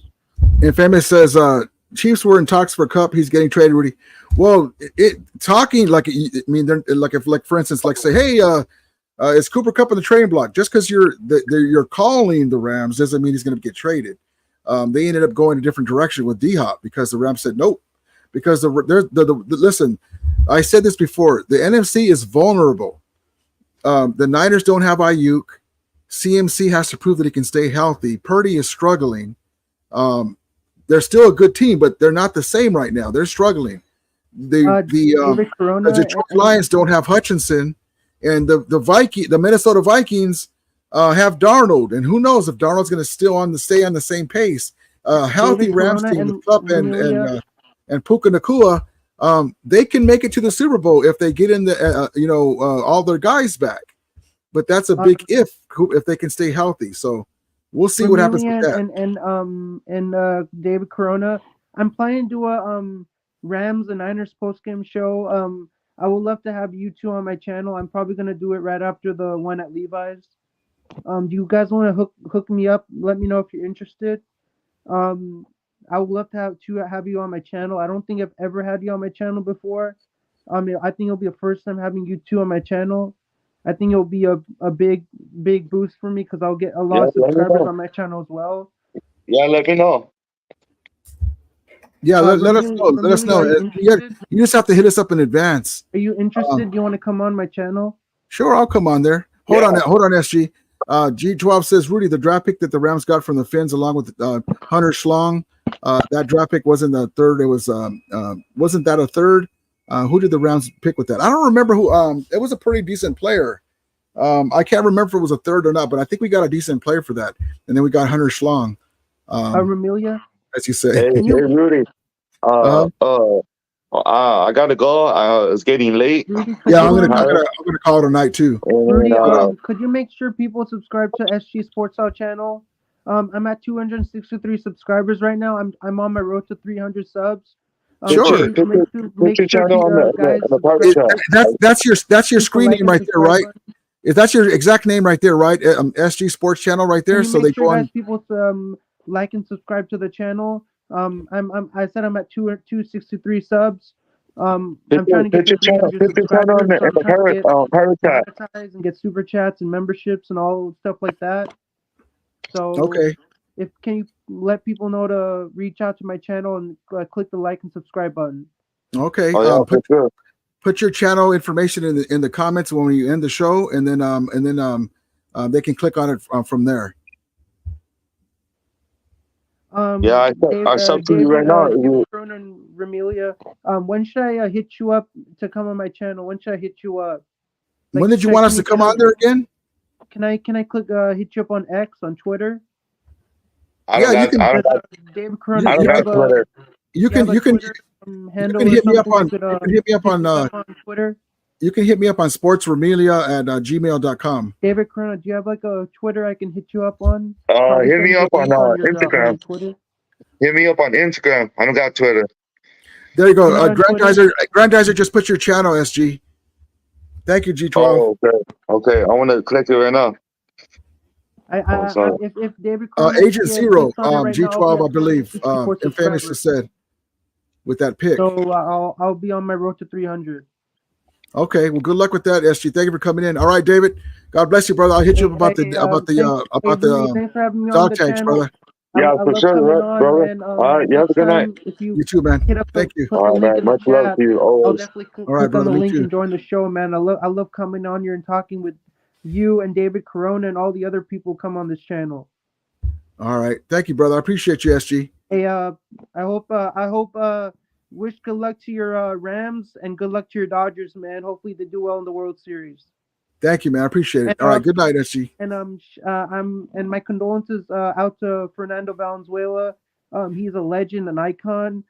Infamous says Chiefs were in talks for Cup. He's getting traded, Rudy. Well, talking like for instance, like say, hey, is Cooper Cup on the trading block? Just because you're calling the Rams doesn't mean he's going to get traded. They ended up going a different direction with D-Hop because the Rams said nope. Because listen, I said this before. The NFC is vulnerable. The Niners don't have Ayuk. CMC has to prove that he can stay healthy. Purdy is struggling. They're still a good team, but they're not the same right now. They're struggling. The Detroit Lions don't have Hutchinson, and the Minnesota Vikings have Darnold, and who knows if Darnold's going to stay on the same pace. Healthy Rams team with Cup and Puka Nacua, they can make it to the Super Bowl if they get in all their guys back. But that's a big if they can stay healthy. So we'll see what happens with that. And David Corona, I'm planning to do a Rams and Niners postgame show. I would love to have you two on my channel. I'm probably gonna do it right after the one at Levi's. Do you guys want to hook me up? Let me know if you're interested. I would love to have you on my channel. I don't think I've ever had you on my channel before. I think it'll be the first time having you two on my channel. I think it'll be a big boost for me because I'll get a lot of subscribers on my channel as well. Yeah, let me know. Yeah, let us know. Let us know. You just have to hit us up in advance. Are you interested? Do you want to come on my channel? Sure, I'll come on there. Hold on, SG. G12 says, Rudy, the draft pick that the Rams got from the Finns along with Hunter Schlong, that draft pick wasn't the third. It was wasn't that a third? Who did the Rams pick with that? I don't remember who. It was a pretty decent player. I can't remember if it was a third or not, but I think we got a decent player for that. And then we got Hunter Schlong. Ramilia? As you say. Hey, Rudy. I gotta go. It's getting late. Rudy, Yeah, I'm gonna call tonight too. Rudy, could you make sure people subscribe to SG Sports Out channel? I'm at 263 subscribers right now. I'm on my road to 300 subs. Sure. Make sure channel on you guys that's your screen name right there, right? Is that your exact name right there, right? SG Sports Channel right there. So they go on. People like and subscribe to the channel. I said I'm at 263 subs. I'm trying to get to 300 subscribers. So I'm trying to get and get super chats and memberships and all stuff like that. So okay, can you let people know to reach out to my channel and click the like and subscribe button? Okay. Put your channel information in the comments when we end the show, and then they can click on it from there. I sub to you right now. David and Ramilia, when should I hit you up to come on my channel? When should I hit you up? Like, when did you want us to come on there again? Can I click hit you up on X on Twitter? You can hit me up on Twitter. You can hit me up on sportsramilia@gmail.com. David Corona, do you have like a Twitter I can hit you up on? Hit me up on Instagram. Hit me up on Instagram. I don't got Twitter. There you go. Grandizer, just put your channel, SG. Thank you, G12. Oh, okay. I want to click it right now. If David Corona, Agent Zero, G12, now, I believe. Infamous just said with that pick. So I'll be on my road to 300. Okay, well, good luck with that, SG. Thank you for coming in. All right, David. God bless you, brother. I'll hit you up about the dog tags, brother. Yeah, for sure, brother. All right, you have a good night. You too, man. Thank you. All right, man. Much love to you always. I'll definitely click on the link and join the show, man. I love coming on here and talking with you and David Corona and all the other people come on this channel. All right, thank you, brother. I appreciate you, SG. Hey, I hope. Wish good luck to your Rams and good luck to your Dodgers, man. Hopefully they do well in the World Series. Thank you, man. I appreciate it. All right, good night, SG. And and my condolences out to Fernando Valenzuela. He's a legend, an icon.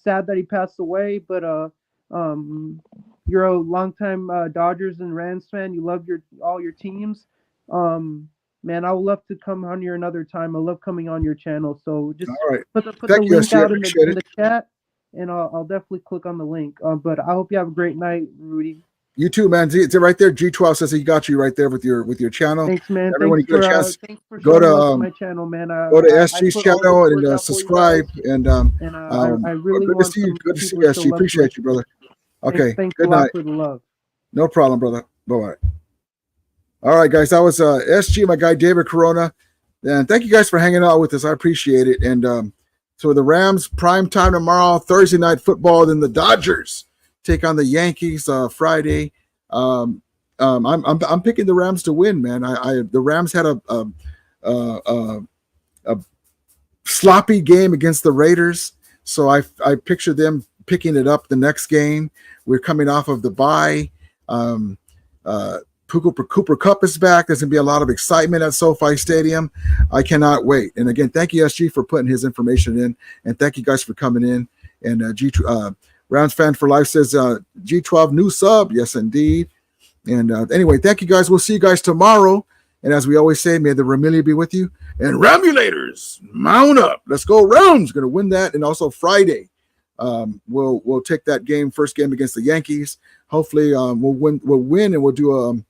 Sad that he passed away, but you're a longtime Dodgers and Rams fan. You love all your teams. Man, I would love to come on here another time. I love coming on your channel. So just put the link out in the chat. And I'll definitely click on the link. But I hope you have a great night, Rudy. You too, man. It's right there. G12 says he got you right there with your channel. Thanks, man. Everyone thanks get a chance. Go to my channel, man. Go to SG's channel and subscribe. And I really good to see you. Good to see you, SG. Appreciate you, brother. Okay. Thanks good a lot night. for the love. No problem, brother. Bye-bye. All right, guys. That was SG, my guy David Corona. And thank you guys for hanging out with us. I appreciate it. And so the Rams prime time tomorrow, Thursday night football. Then the Dodgers take on the Yankees Friday. I'm picking the Rams to win, man. The Rams had a sloppy game against the Raiders, so I picture them picking it up the next game. We're coming off of the bye. Cooper Kupp is back. There's going to be a lot of excitement at SoFi Stadium. I cannot wait. And again, thank you, SG, for putting his information in. And thank you guys for coming in. And Rams Fan for Life says G12 new sub. Yes, indeed. And anyway, thank you guys. We'll see you guys tomorrow. And as we always say, may the Ramilia be with you. And Ramulators, mount up. Let's go. Rams going to win that. And also Friday, we'll take that game, first game against the Yankees. Hopefully we'll win and we'll do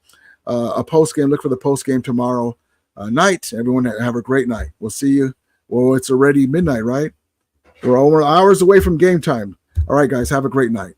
a post game. Look for the post game tomorrow night. Everyone have a great night. We'll see you. Well, it's already midnight, right? We're over hours away from game time. All right, guys, have a great night.